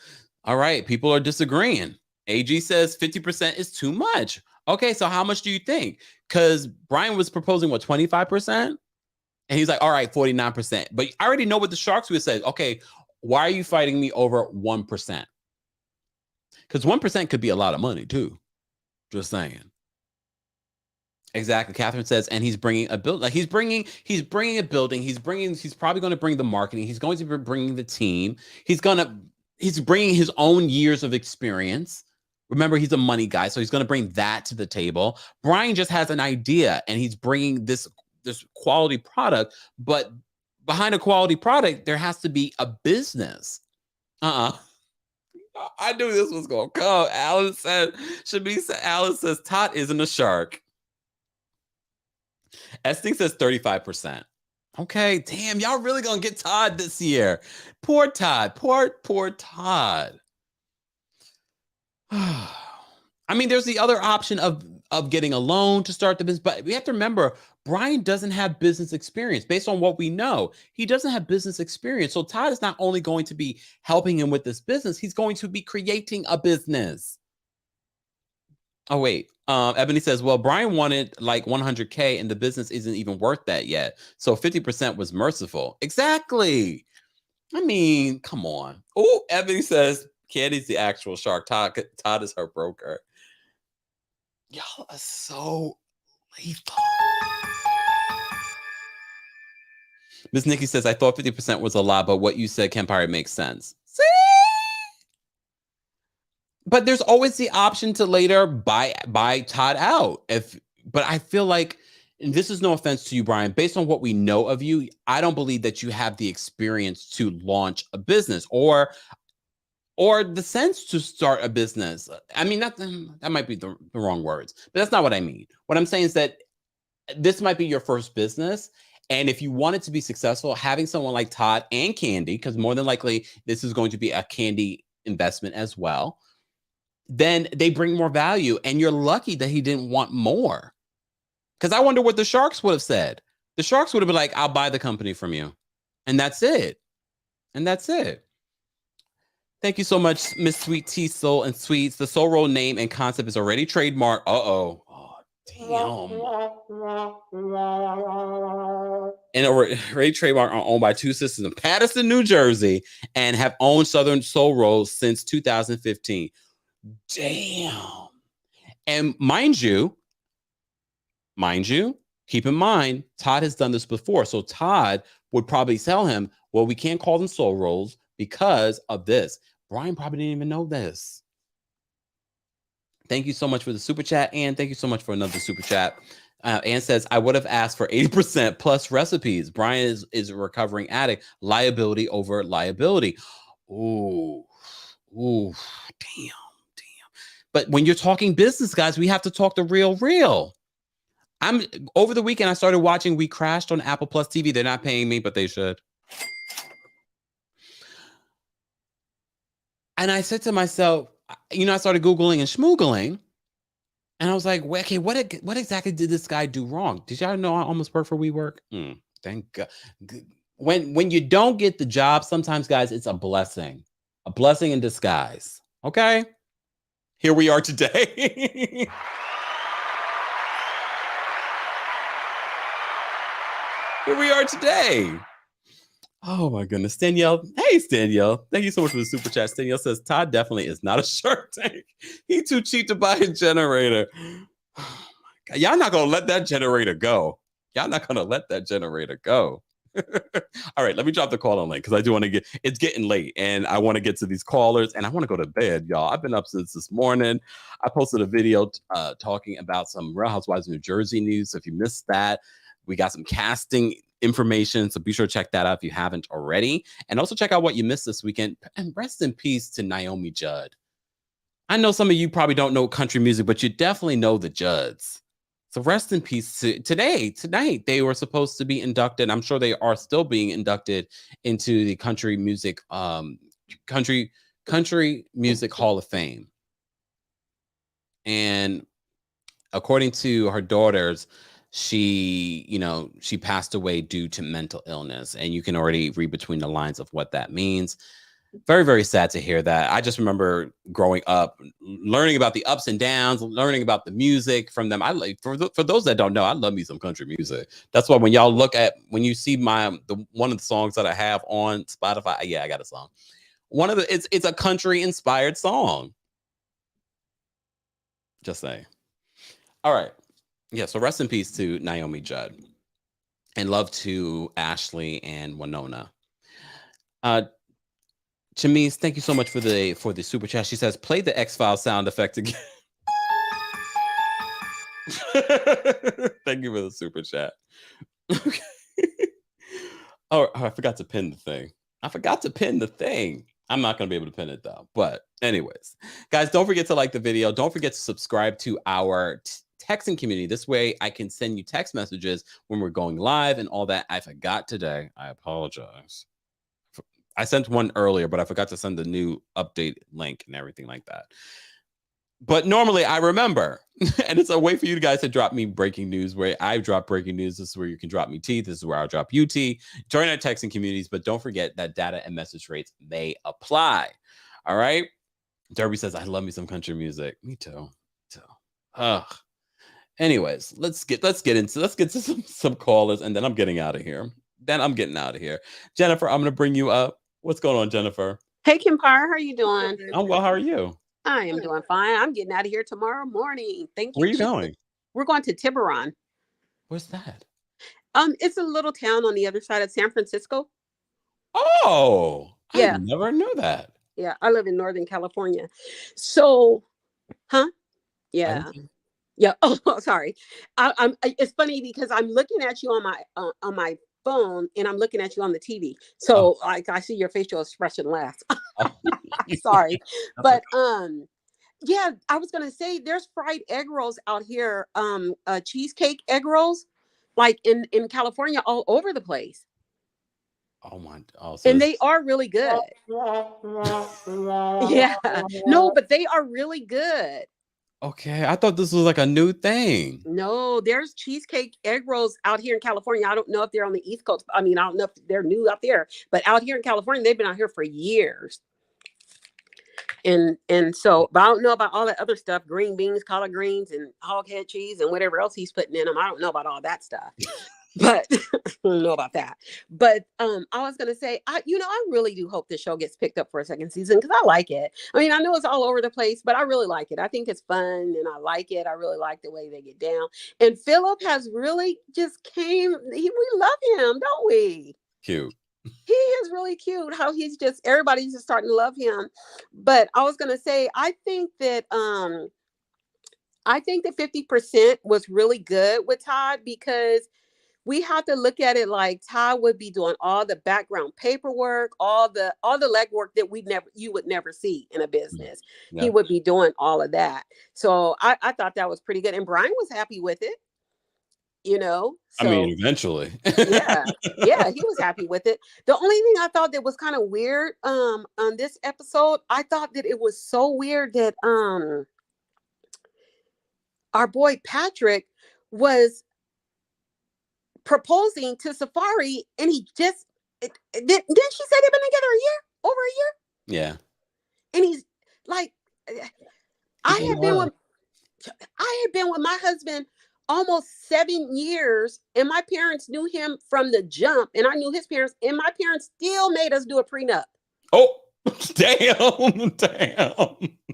All right, people are disagreeing. AG says 50% is too much. Okay, so how much do you think? Because Brian was proposing, what, 25%? And he's like, all right, 49%. But I already know what the Sharks would say. Okay, why are you fighting me over 1%? Because 1% could be a lot of money, too. Just saying. Exactly. Catherine says, and he's bringing a build. Like he's bringing a building. He's probably going to bring the marketing. He's going to be bringing the team. He's bringing his own years of experience. Remember, he's a money guy, so he's going to bring that to the table. Brian just has an idea, and he's bringing this quality product. But behind a quality product, there has to be a business. I knew this was going to come. Alan says Todd isn't a shark. Esting says 35%. Okay, damn, y'all really gonna get Todd this year. Poor Todd. Poor Todd. I mean, there's the other option of getting a loan to start the business, but we have to remember Brian doesn't have business experience. Based on what we know, he doesn't have business experience. So Todd is not only going to be helping him with this business, he's going to be creating a business. Oh, wait. Ebony says, well, Brian wanted like 100K and the business isn't even worth that yet. So 50% was merciful. Exactly. I mean, come on. Oh, Ebony says, Candy's the actual shark. Todd is her broker. Y'all are so lethal. Miss Nikki says, I thought 50% was a lot, but what you said, Kempire, makes sense. See? But there's always the option to later buy Todd out. But I feel like, and this is no offense to you, Brian, based on what we know of you, I don't believe that you have the experience to launch a business or the sense to start a business. I mean, that might be the wrong words, but that's not what I mean. What I'm saying is that this might be your first business. And if you want it to be successful, having someone like Todd and Kandi, because more than likely this is going to be a Kandi investment as well, then they bring more value. And you're lucky that he didn't want more. Because I wonder what the Sharks would have said. The Sharks would have been like, I'll buy the company from you. And that's it. Thank you so much, Miss Sweet Tea Soul and Sweets. The Soul Roll name and concept is already trademarked. Oh, damn. And already trademarked are owned by two sisters in Paterson, New Jersey, and have owned Southern Soul Rolls since 2015. Damn. And mind you, keep in mind, Todd has done this before. So Todd would probably tell him, well, we can't call them soul rolls because of this. Brian probably didn't even know this. Thank you so much for the super chat. And thank you so much for another super chat. Ann says, I would have asked for 80% plus recipes. Brian is a recovering addict. Liability over liability. Ooh, damn. But when you're talking business, guys, we have to talk the real. I'm over the weekend, I started watching We Crashed on Apple Plus TV. They're not paying me, but they should. And I said to myself, I started Googling and schmoogling. And I was like, well, okay, what exactly did this guy do wrong? Did y'all know I almost worked for WeWork? Thank God. When you don't get the job, sometimes, guys, it's a blessing in disguise. Okay? Here we are today. Here we are today. Oh my goodness. Danielle. Hey, Danielle. Thank you so much for the super chat. Danielle says Todd definitely is not a Shark Tank. He too cheap to buy a generator. Oh my God. Y'all not gonna let that generator go. Y'all not gonna let that generator go. All right, let me drop the call on link because I do want to it's getting late and I want to get to these callers and I want to go to bed, y'all. I've been up since this morning. I posted a video talking about some Real Housewives of New Jersey news. So if you missed that, we got some casting information. So be sure to check that out if you haven't already. And also check out what you missed this weekend. And rest in peace to Naomi Judd. I know some of you probably don't know country music, but you definitely know the Judds. So rest in peace to tonight. They were supposed to be inducted. I'm sure they are still being inducted into the country music Hall of Fame. And according to her daughters, she passed away due to mental illness. And you can already read between the lines of what that means. Very, very sad to hear that. I just remember growing up, learning about the ups and downs, learning about the music from them. For those that don't know, I love me some country music. That's why when you see one of the songs that I have on Spotify, yeah, I got a song. It's a country inspired song. Just saying. All right. Yeah, so rest in peace to Naomi Judd. And love to Ashley and Winona. Chamise, thank you so much for the super chat. She says, play the X-Files sound effect again. Thank you for the super chat. Okay. Oh, I forgot to pin the thing. I'm not going to be able to pin it though. But anyways, guys, don't forget to like the video. Don't forget to subscribe to our texting community. This way I can send you text messages when we're going live and all that. I forgot today. I apologize. I sent one earlier, but I forgot to send the new update link and everything like that. But normally I remember. And it's a way for you guys to drop me breaking news where I drop breaking news. This is where you can drop me tea. This is where I'll drop you tea. Join our texting communities, but don't forget that data and message rates may apply. All right. Derby says, I love me some country music. Me too. Ugh. Anyways, let's get to some callers and then I'm getting out of here. Jennifer, I'm going to bring you up. What's going on, Jennifer? Hey, Kempire, how are you doing? I'm well. How are you? I am doing fine. I'm getting out of here tomorrow morning. Thank you. Where are you going? We're going to Tiburon. Where's that? It's a little town on the other side of San Francisco. Oh, yeah. I never knew that. Yeah, I live in Northern California. So, yeah. Yeah. Oh, sorry. It's funny because I'm looking at you on my phone and I'm looking at you on the TV. So I see your facial expression last. Sorry. But yeah, I was gonna say there's fried egg rolls out here, cheesecake egg rolls, like in California, all over the place. Oh my! And they are really good. Yeah. No, but they are really good. Okay, I thought this was like a new thing. No, there's cheesecake egg rolls out here in California. I don't know if they're on the East Coast. I mean, I don't know if they're new out there, but out here in California, they've been out here for years. And so, but I don't know about all that other stuff, green beans, collard greens, and hog head cheese, and whatever else he's putting in them. I don't know about all that stuff. But I don't know about that. But I was gonna say, I really do hope this show gets picked up for a second season because I like it. I mean, I know it's all over the place, but I really like it. I think it's fun and I like it. I really like the way they get down. And Phillip has really just we love him, don't we? Cute. He is really cute. How everybody's just starting to love him. But I was gonna say, I think that 50% was really good with Todd because we have to look at it like Todd would be doing all the background paperwork, all the legwork that you would never see in a business. Yeah. He would be doing all of that. So I thought that was pretty good. And Brian was happy with it, you know. I mean, So eventually. yeah, yeah, he was happy with it. The only thing I thought that was kind of weird on this episode, I thought that it was so weird that our boy Patrick was proposing to Safari, and he just didn't she say they've been together over a year? Yeah. And he's like, I had been with my husband almost 7 years, and my parents knew him from the jump, and I knew his parents, and my parents still made us do a prenup. Oh, damn.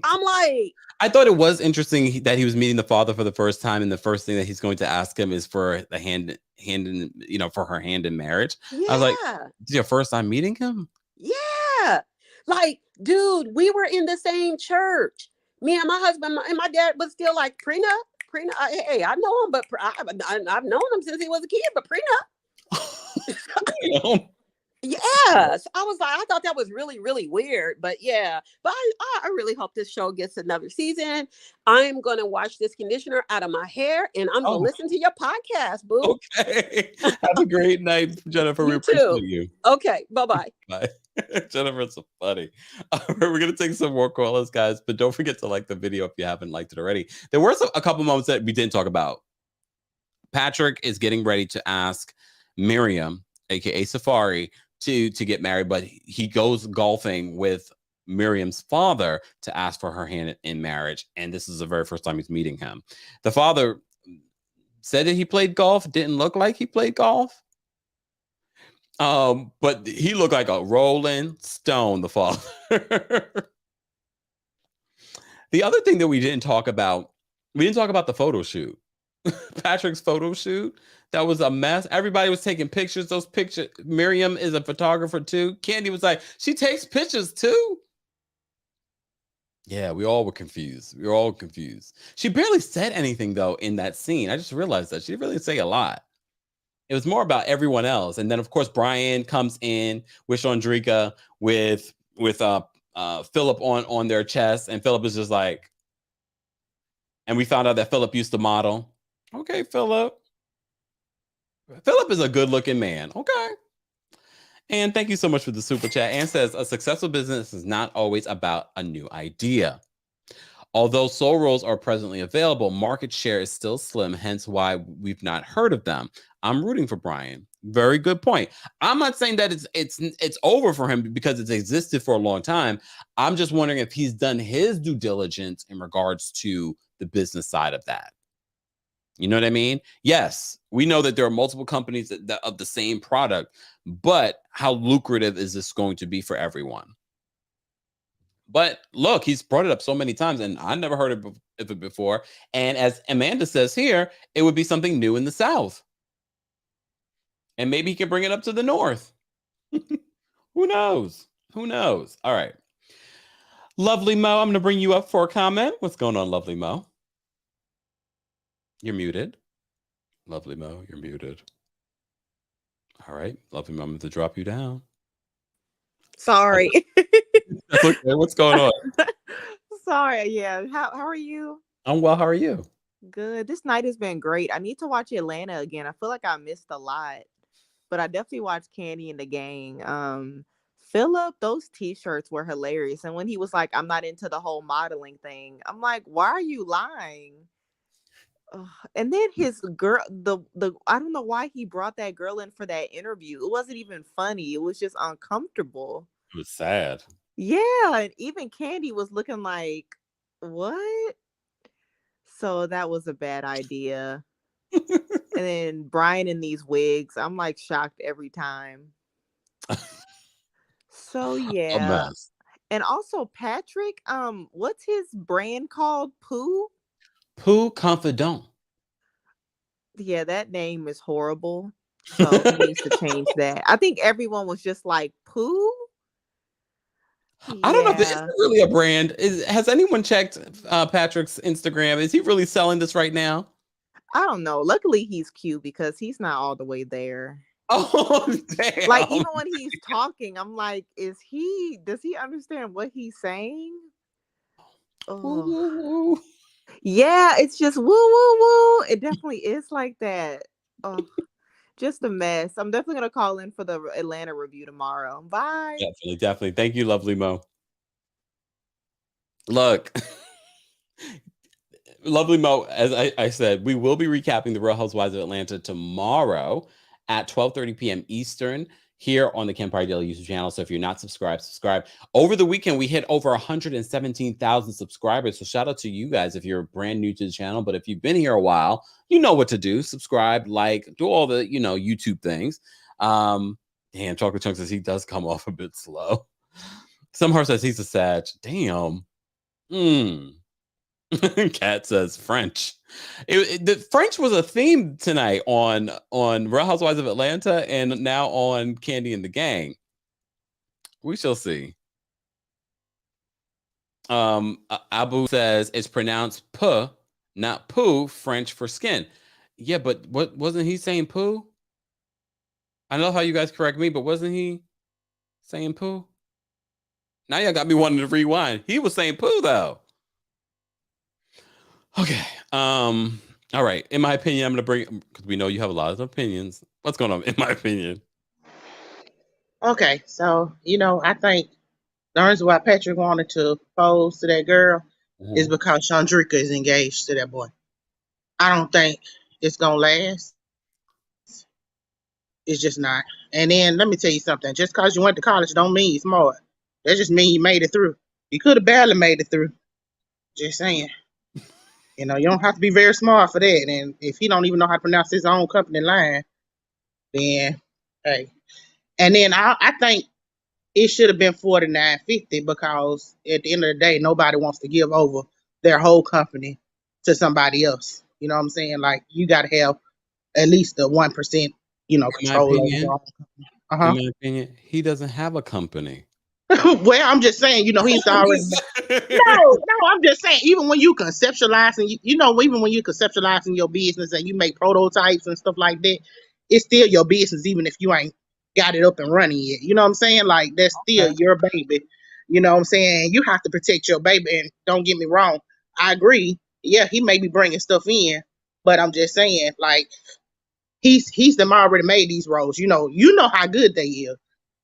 I'm like, I thought it was interesting that he was meeting the father for the first time, and the first thing that he's going to ask him is for the hand in, for her hand in marriage. yeah. I was like, "This is your first time meeting him?" Yeah. Like, dude, we were in the same church. Me and my husband and my dad was still like, prenup. Hey, I know him, but I've known him since he was a kid, but prenup. Yes, I was like, I thought that was really, really weird, but yeah, but I really hope this show gets another season. I'm gonna wash this conditioner out of my hair, and I'm gonna listen to your podcast, boo. Okay, have a great night, Jennifer. We appreciate you. Okay, bye. Jennifer's so funny. We're gonna take some more callers, guys, but don't forget to like the video if you haven't liked it already. There were a couple moments that we didn't talk about. Patrick is getting ready to ask Miriam, aka Safari, to get married, but he goes golfing with Miriam's father to ask for her hand in marriage, and this is the very first time he's meeting him. The father said that he played golf. Didn't look like he played golf, but he looked like a rolling stone, the father. The other thing that we didn't talk about the photo shoot. Patrick's photo shoot. That was a mess. Everybody was taking pictures. Those pictures. Miriam is a photographer too. Kandi was like, she takes pictures too. Yeah, we all were confused. We were all confused. She barely said anything though in that scene. I just realized that she didn't really say a lot. It was more about everyone else. And then of course Brian comes in with Chandrika with Phillip on their chest, and Phillip is just like, and we found out that Phillip used to model. Okay, Phillip. Phillip is a good-looking man. Okay. And thank you so much for the super chat. Ann says, a successful business is not always about a new idea. Although soul rolls are presently available, market share is still slim, hence why we've not heard of them. I'm rooting for Brian. Very good point. I'm not saying that it's over for him because it's existed for a long time. I'm just wondering if he's done his due diligence in regards to the business side of that. You know what I mean? Yes, we know that there are multiple companies that of the same product, but how lucrative is this going to be for everyone? But look, he's brought it up so many times, and I never heard of it before. And as Amanda says here, it would be something new in the South. And maybe he can bring it up to the North. Who knows? Who knows? All right. Lovely Mo, I'm going to bring you up for a comment. What's going on, Lovely Mo? You're muted. Lovely Mo, you're muted. All right. Lovely Mo, I'm going to drop you down. Sorry. That's okay. What's going on? Sorry. Yeah. How are you? I'm well. How are you? Good. This night has been great. I need to watch Atlanta again. I feel like I missed a lot, but I definitely watched Kandi and the Gang. Phillip, those t-shirts were hilarious. And when he was like, I'm not into the whole modeling thing, I'm like, why are you lying? And then his girl, the I don't know why he brought that girl in for that interview. It wasn't even funny. It was just uncomfortable. It was sad. Yeah, and even Kandi was looking like, what? So that was a bad idea. And then Brian in these wigs, I'm like shocked every time. So yeah. A mess. And also Patrick, what's his brand called? Peau? Peau Confidant. Yeah, that name is horrible. So he needs to change that. I think everyone was just like, Peau? I don't know if this is really a brand. Has anyone checked Patrick's Instagram? Is he really selling this right now? I don't know. Luckily, he's cute because he's not all the way there. Oh, damn. Like, even when he's talking, I'm like, does he understand what he's saying? Oh. Yeah, it's just woo woo woo. It definitely is like that. Oh, just a mess. I'm definitely gonna call in for the Atlanta review tomorrow. Bye. Definitely. Thank you, lovely Mo. Look, lovely Mo, as I said, we will be recapping the Real Housewives of Atlanta tomorrow at 12:30 p.m. Eastern here on the Kempire Daily YouTube channel. So if you're not subscribed, subscribe. Over the weekend, we hit over 117,000 subscribers. So shout out to you guys if you're brand new to the channel. But if you've been here a while, you know what to do. Subscribe, like, do all the, YouTube things. Damn, Chocolate Chunk says he does come off a bit slow. Somehow says he's a Sag. Damn. Cat says French. The French was a theme tonight on Real Housewives of Atlanta and now on Kandi and the Gang. We shall see. Abu says it's pronounced Peau, not poo, French for skin. Yeah, but what wasn't he saying poo? I know how you guys correct me, but wasn't he saying poo? Now y'all got me wanting to rewind. He was saying poo though. Okay. All right. In my opinion, I'm gonna bring, because we know you have a lot of opinions. What's going on? In my opinion. Okay, so I think the reason why Patrick wanted to propose to that girl is because Chandrika is engaged to that boy. I don't think it's gonna last. It's just not. And then let me tell you something. Just because you went to college don't mean you're smart. That just means you made it through. You could have barely made it through. Just saying. You don't have to be very smart for that. And if he don't even know how to pronounce his own company line, then hey. And then I think it should have been $49.50 because at the end of the day, nobody wants to give over their whole company to somebody else. You know what I'm saying? Like, you got to have at least the 1%, control over your own company. In my opinion, he doesn't have a company. Well, I'm just saying, he's already. No, I'm just saying, even when you conceptualizing, even when you conceptualizing your business and you make prototypes and stuff like that, it's still your business, even if you ain't got it up and running yet. You know what I'm saying? Like, that's still your baby. You know what I'm saying? You have to protect your baby. And don't get me wrong, I agree. Yeah, he may be bringing stuff in, but I'm just saying, like, he's them already made these roles. You know how good they is.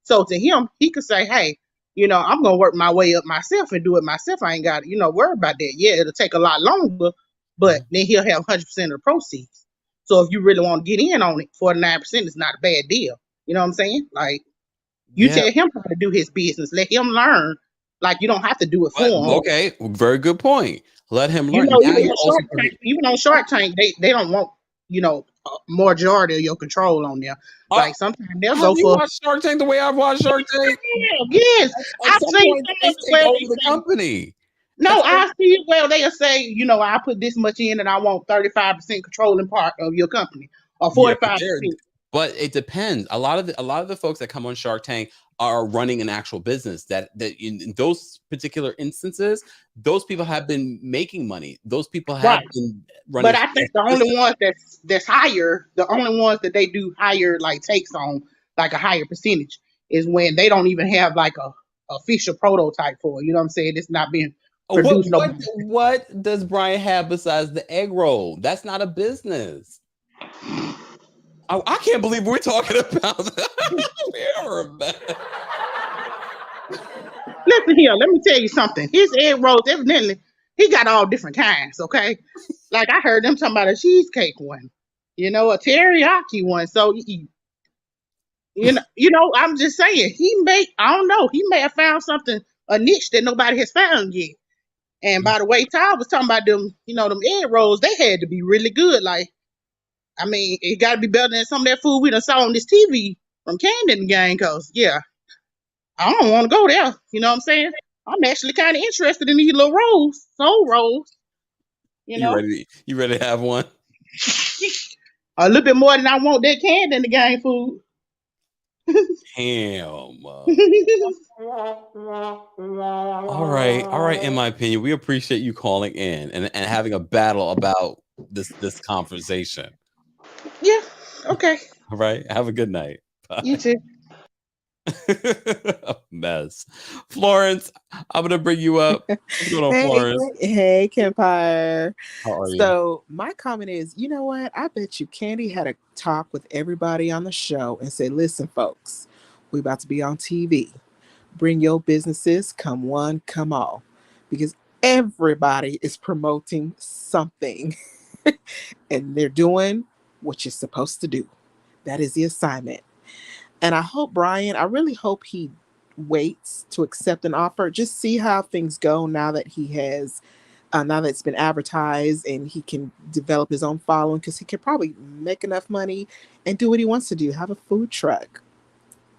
So to him, he could say, hey, I'm gonna work my way up myself and do it myself. I ain't got to, worry about that. Yeah, it'll take a lot longer, but then he'll have 100% of the proceeds. So if you really want to get in on it, 49% is not a bad deal. You know what I'm saying? Like, you tell him how to do his business. Let him learn. Like, you don't have to do it for him. Okay, very good point. Let him learn. Even on Shark Tank, they don't want, a majority of your control on there. Like, sometimes they'll go for. Watch Shark Tank the way I've watched Shark Tank? Yes. I've seen they take over the company. No, I see it. Well, they'll say, I put this much in and I want 35% controlling part of your company or 45%. But it depends. A lot of the folks that come on Shark Tank are running an actual business that in those particular instances, those people have been making money. Those people have been running. But I think the only ones that's higher, the only ones that they do higher, like, takes on, like, a higher percentage is when they don't even have like a official prototype for it. You know what I'm saying? It's not being produced. What does Brian have besides the egg roll? That's not a business. I can't believe we're talking about that. Listen here, let me tell you something. His egg rolls, evidently, he got all different kinds, okay? Like, I heard them talking about a cheesecake one, a teriyaki one. So, I'm just saying, I don't know, he may have found something, a niche that nobody has found yet. And by the way, Todd was talking about them, them egg rolls, they had to be really good. Like, I mean, it got to be better than some of that food we done saw on this TV from Kandi And The Gang, because, I don't want to go there. You know what I'm saying? I'm actually kind of interested in these little rolls, soul rolls. You ready to have one? A little bit more than I want that Kandi And The Gang food. Damn. All right. In my opinion, we appreciate you calling in and having a battle about this conversation. Yeah. Okay. All right. Have a good night. Bye. You too. A mess. Florence, I'm gonna bring you up. What's going on, Florence? Hey, Kempire. How are you? So my comment is, you know what? I bet you Kandi had a talk with everybody on the show and said, listen, folks, we about to be on TV. Bring your businesses, come one, come all. Because everybody is promoting something and they're doing what you're supposed to do. That is the assignment. And I hope I really hope he waits to accept an offer. Just see how things go now that he has, now that it's been advertised and he can develop his own following because he could probably make enough money and do what he wants to do, have a food truck.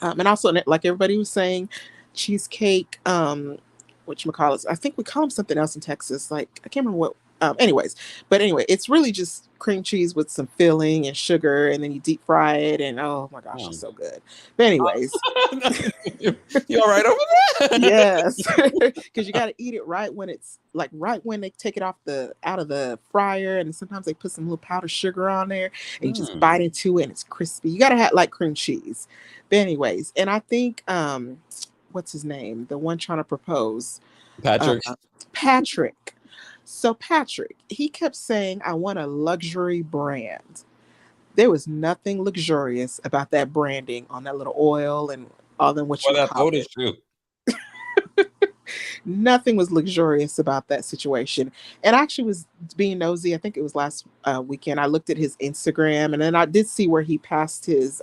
And also, like everybody was saying, cheesecake, whatchamacallit, I think we call them something else in Texas. Like, I can't remember what. Anyway, it's really just cream cheese with some filling and sugar, and then you deep fry it, and oh my gosh, it's so good. But anyways, you all right over there? Yes, because you got to eat it right when it's like right when they take it out of the fryer, and sometimes they put some little powdered sugar on there, and you just bite into it, and it's crispy. You got to have like cream cheese. But anyways, and I think what's his name? The one trying to propose, Patrick. So Patrick, he kept saying, I want a luxury brand. There was nothing luxurious about that branding on that little oil and all them what you call it. True. Nothing was luxurious about that situation. And I actually was being nosy. I think it was last weekend. I looked at his Instagram, and then I did see where he passed his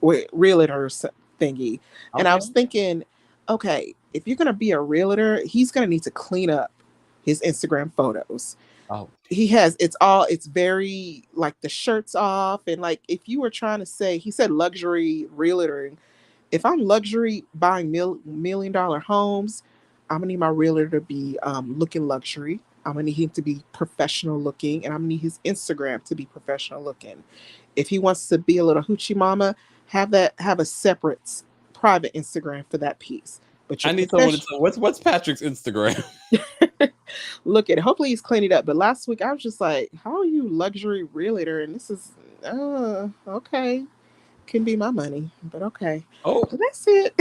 realtor thingy. And I was thinking, okay, if you're going to be a realtor, he's going to need to clean up his Instagram photos. Oh, it's very like the shirt's off. And like, if you were trying to say, he said luxury realtor. If I'm luxury buying $1 million homes, I'm gonna need my realtor to be looking luxury. I'm gonna need him to be professional looking, and I'm gonna need his Instagram to be professional looking. If he wants to be a little hoochie mama, have a separate private Instagram for that piece. But I need someone to tell what's Patrick's Instagram. Look at it. Hopefully he's cleaned it up. But last week I was just like, how are you luxury realtor? And this is okay. Can be my money, but okay. Oh, so that's it.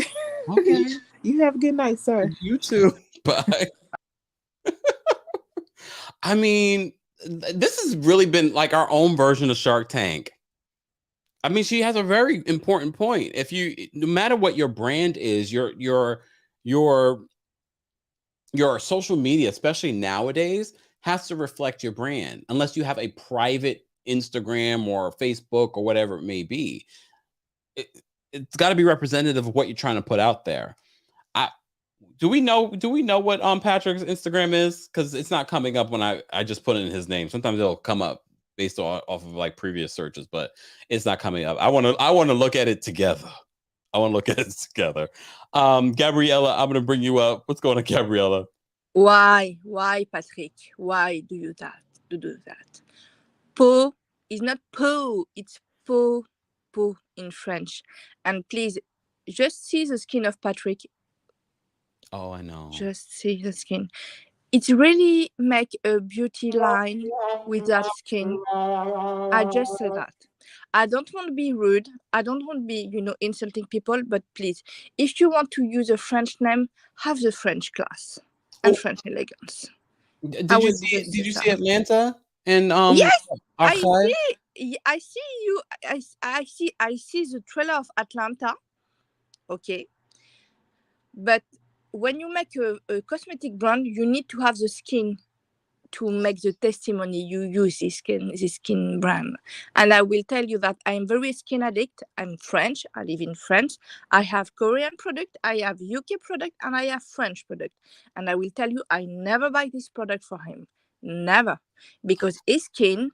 Okay. You have a good night, sir. You too. Bye. I mean, this has really been like our own version of Shark Tank. I mean, she has a very important point. If no matter what your brand is, your social media, especially nowadays, has to reflect your brand, unless you have a private Instagram or Facebook or whatever it may be. It's got to be representative of what you're trying to put out there. Do we know what Patrick's Instagram is? Because it's not coming up when I just put in his name. Sometimes it'll come up based off of like previous searches, but it's not coming up. I want to look at it together. Gabriella, I'm gonna bring you up. What's going on, Gabriella? Why, Patrick? Why do you do that? Peau is not Peau, it's Peau in French. And please, just see the skin of Patrick. Oh, I know. Just see the skin. It really make a beauty line with that skin. I just said that. I don't want to be rude. I don't want to be, insulting people. But please, if you want to use a French name, have the French class and French elegance. Did you see Atlanta? And yes, I see you. I see the trailer of Atlanta. Okay, but when you make a cosmetic brand, you need to have the skin to make the testimony you use this skin brand. And I will tell you that I'm very skin addict. I'm French. I live in France. I have Korean product. I have UK product, and I have French product. And I will tell you, I never buy this product for him. Never, because his skin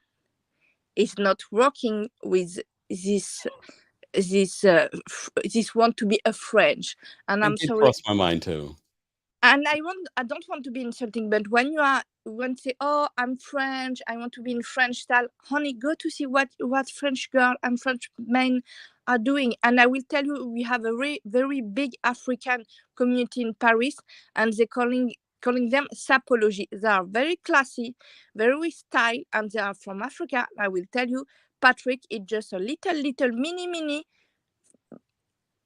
is not working with this want to be a French. And I'm sorry. Crossed my mind too. And I don't want to be insulting, but when you say, oh, I'm French, I want to be in French style, honey, go to see what French girl and French men are doing. And I will tell you, we have a very big African community in Paris, and they're calling calling them sapology. They are very classy, very style, and they are from Africa. I will tell you, Patrick is just a little mini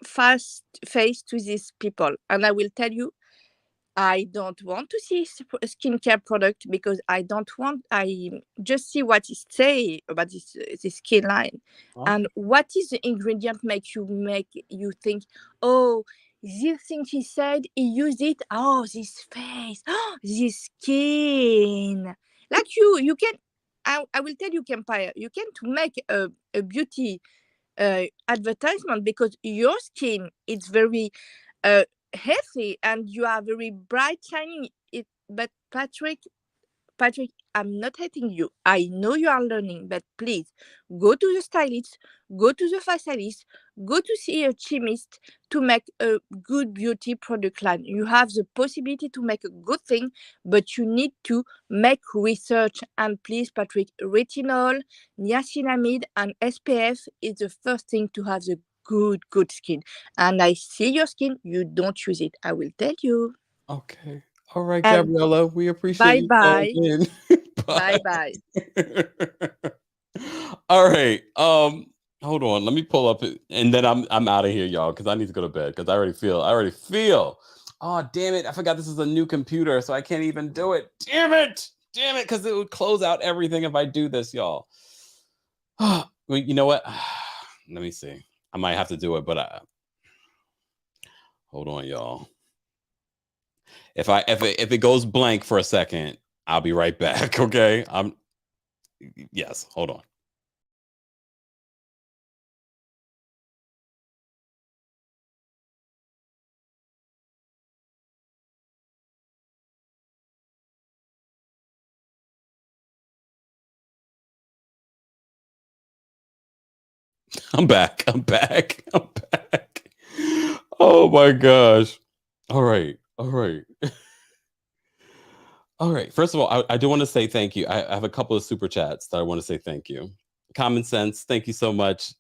fast face to these people. And I will tell you, I don't want to see a skincare product because I just see what it say about this skin line. Okay. And what is the ingredient make you think, oh, this thing she said, he used it, oh, this face, oh, this skin. Like you can, I will tell you, Kempire, you can to make a beauty advertisement because your skin is very healthy and you are very bright shining it. But Patrick, I'm not hating you. I know you are learning, but please go to the stylist, go to the facialist, go to see a chemist to make a good beauty product line. You have the possibility to make a good thing, but you need to make research. And please, Patrick, retinol, niacinamide, and SPF is the first thing to have the good skin. And I see your skin, you don't use it. I will tell you. Okay. All right, And Gabriella, we appreciate you calling in. Bye bye. All right. Hold on. Let me pull up it, and then I'm out of here, y'all, because I need to go to bed because I already feel. Oh, damn it! I forgot this is a new computer, so I can't even do it. Damn it! Because it would close out everything if I do this, y'all. Well, you know what? Let me see. I might have to do it, but hold on, y'all. If it goes blank for a second, I'll be right back. Okay. Yes, hold on. I'm back. Oh my gosh. All right. All right. First of all, I do want to say thank you. I have a couple of super chats that I want to say thank you. Common Sense, thank you so much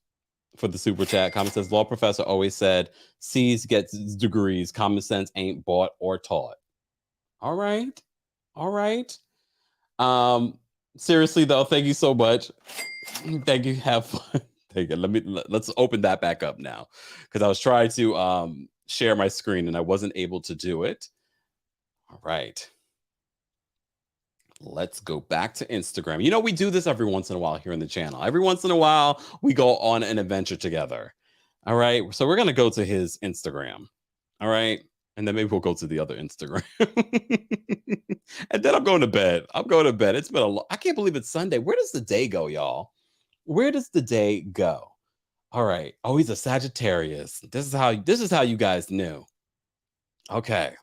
for the super chat. Common Sense law professor always said, C's gets degrees. Common sense ain't bought or taught. All right. Seriously though, thank you so much. Thank you. Have fun. Thank you. Let's open that back up now because I was trying to share my screen and I wasn't able to do it. All right. Let's go back to Instagram. You know, we do this every once in a while here in the channel. Every once in a while, we go on an adventure together. All right. So we're going to go to his Instagram. All right. And then maybe we'll go to the other Instagram. And then I'm going to bed. It's been I can't believe it's Sunday. Where does the day go, y'all? Where does the day go? All right. Oh, he's a Sagittarius. This is how you guys knew. Okay.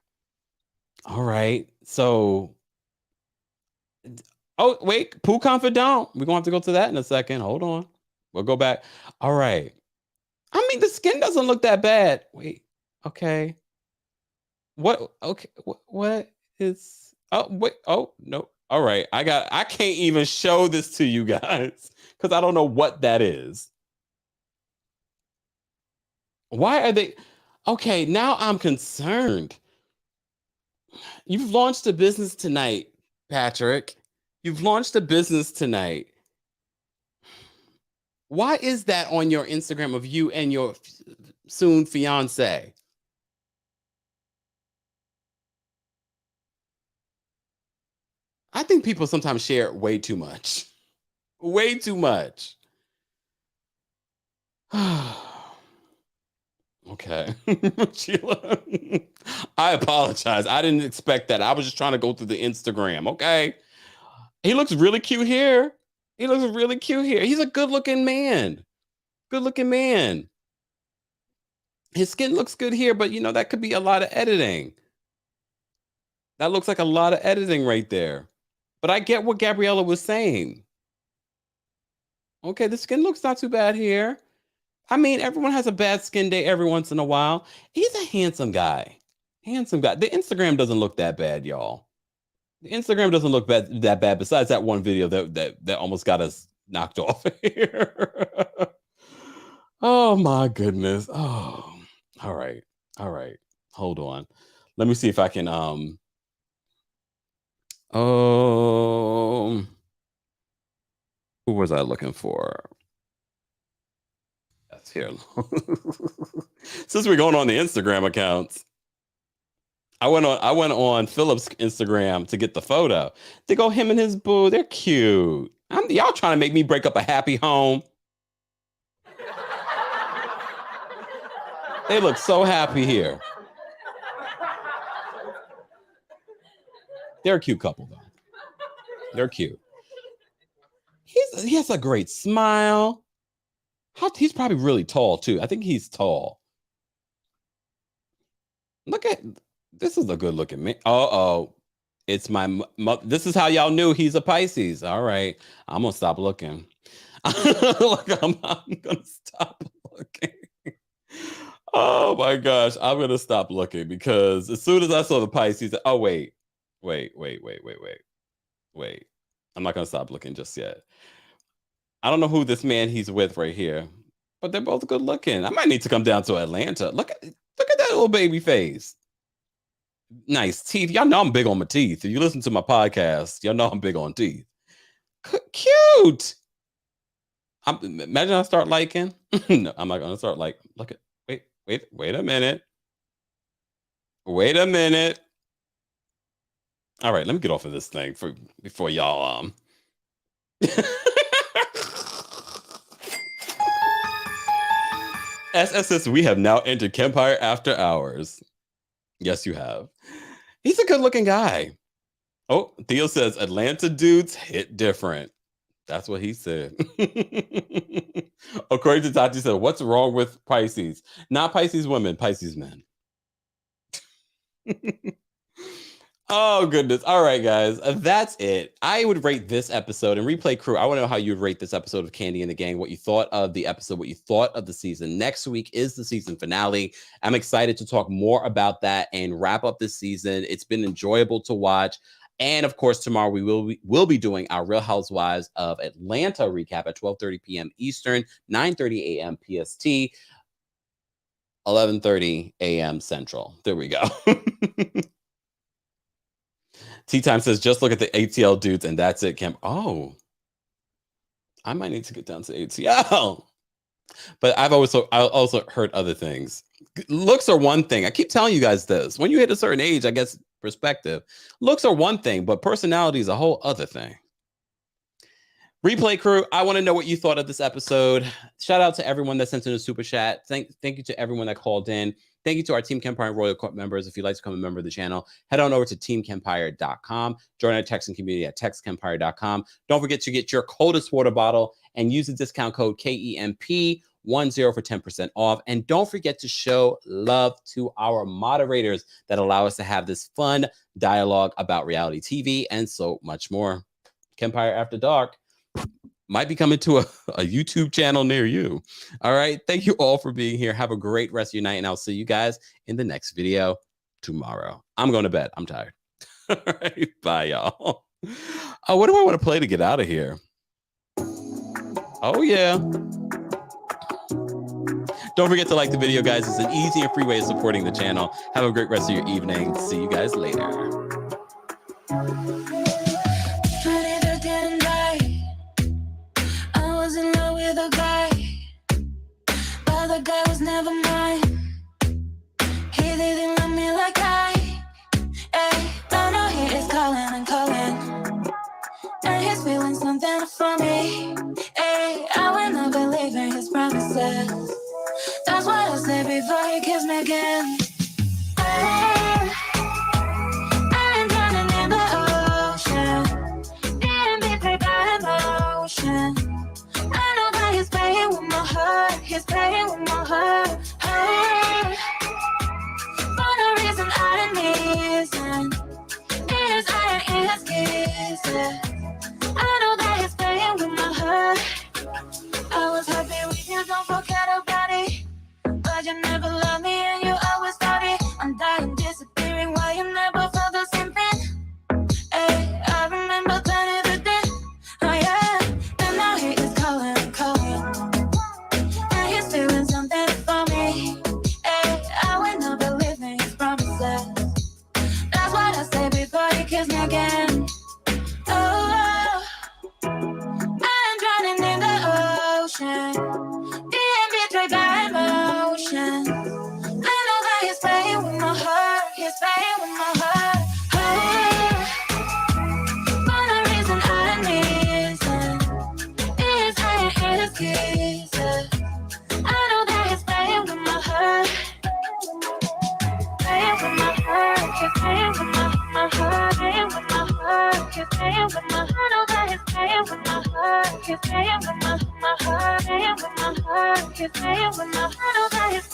All right. So, oh, wait, Peau Confidant. We're gonna have to go to that in a second. Hold on. We'll go back. All right. I mean, the skin doesn't look that bad. Wait. Okay. What? Okay. What is? Oh, wait. Oh, no. All right. I can't even show this to you guys because I don't know what that is. Why are they? Okay. Now I'm concerned. You've launched a business tonight, Patrick. You've launched a business tonight. Why is that on your Instagram of you and your soon fiance? I think people sometimes share way too much. Way too much. Okay. Sheila, I apologize. I didn't expect that. I was just trying to go through the Instagram. Okay. He looks really cute here. He's a good-looking man. His skin looks good here, but that could be a lot of editing. That looks like a lot of editing right there. But I get what Gabriella was saying. Okay, the skin looks not too bad here. I mean, everyone has a bad skin day every once in a while. He's a handsome guy. The Instagram doesn't look that bad, y'all. The Instagram doesn't look that bad. Besides that one video that almost got us knocked off here. Oh my goodness. Oh, all right. Hold on. Let me see if I can Who was I looking for? That's here. Since we're going on the Instagram accounts, I went on Phillip's Instagram to get the photo. They go him and his boo. They're cute. Y'all trying to make me break up a happy home. They look so happy here. They're a cute couple, though. They're cute. He has a great smile. He's probably really tall, too. I think he's tall. Look at, this is a good looking man. Uh-oh. It's this is how y'all knew he's a Pisces. All right. I'm going to stop looking. Look, I'm going to stop looking. Oh, my gosh. I'm going to stop looking because as soon as I saw the Pisces, oh, wait. Wait. I'm not going to stop looking just yet. I don't know who this man he's with right here, but they're both good looking. I might need to come down to Atlanta. Look at that little baby face. Nice teeth. Y'all know I'm big on my teeth. If you listen to my podcast, y'all know I'm big on teeth. Cute. Imagine I start liking. No, I'm not going to start like. Look at. Wait a minute. Wait a minute. All right, let me get off of this thing before y'all SSS, we have now entered Kempire After Hours. Yes, you have. He's a good-looking guy. Oh, Theo says Atlanta dudes hit different. That's what he said. According to Tati said, what's wrong with Pisces? Not Pisces women, Pisces men. Oh, goodness. All right, guys. That's it. I would rate this episode, and Replay Crew, I want to know how you would rate this episode of Kandi and the Gang, what you thought of the episode, what you thought of the season. Next week is the season finale. I'm excited to talk more about that and wrap up this season. It's been enjoyable to watch. And, of course, tomorrow we will be doing our Real Housewives of Atlanta recap at 12:30 p.m. Eastern, 9:30 a.m. PST, 11:30 a.m. Central. There we go. Tea Time says, just look at the ATL dudes and that's it, Kemp. Oh, I might need to get down to ATL. But I also heard other things. Looks are one thing. I keep telling you guys this. When you hit a certain age, I guess perspective. Looks are one thing, but personality is a whole other thing. Replay Crew, I want to know what you thought of this episode. Shout out to everyone that sent in a super chat. Thank you to everyone that called in. Thank you to our Team Kempire and Royal Court members. If you'd like to become a member of the channel, head on over to TeamKempire.com. Join our texting community at TextKempire.com. Don't forget to get your coldest water bottle and use the discount code KEMP10 for 10% off. And don't forget to show love to our moderators that allow us to have this fun dialogue about reality TV and so much more. Kempire After Dark might be coming to a YouTube channel near you. All right. Thank you all for being here. Have a great rest of your night, and I'll see you guys in the next video tomorrow. I'm going to bed. I'm tired. All right. Bye, y'all. Oh, what do I want to play to get out of here? Oh, yeah. Don't forget to like the video, guys. It's an easy and free way of supporting the channel. Have a great rest of your evening. See you guys later. The guy was never mine. He didn't love me like I know he is calling and calling, and he's feeling something for me. I will not believe in his promises. That's what I said before he kissed me again. I'm drowning in the ocean, getting betrayed by emotion. I know that he's playing with my heart. He's playing with my heart. For no reason I didn't listen. His eye and his kisses. I know that he's playing with my heart. I was happy with you, don't forget about it. But you never loved me and you always thought it. I'm dying, disappearing while you never felt the same thing. I remember turning the day. Oh yeah, and now here He's playing with my heart, playing with my heart. He's playing with my, I know that he's playing with my heart. He's playing with my heart, playing with my heart. He's playing with my, I know that he's.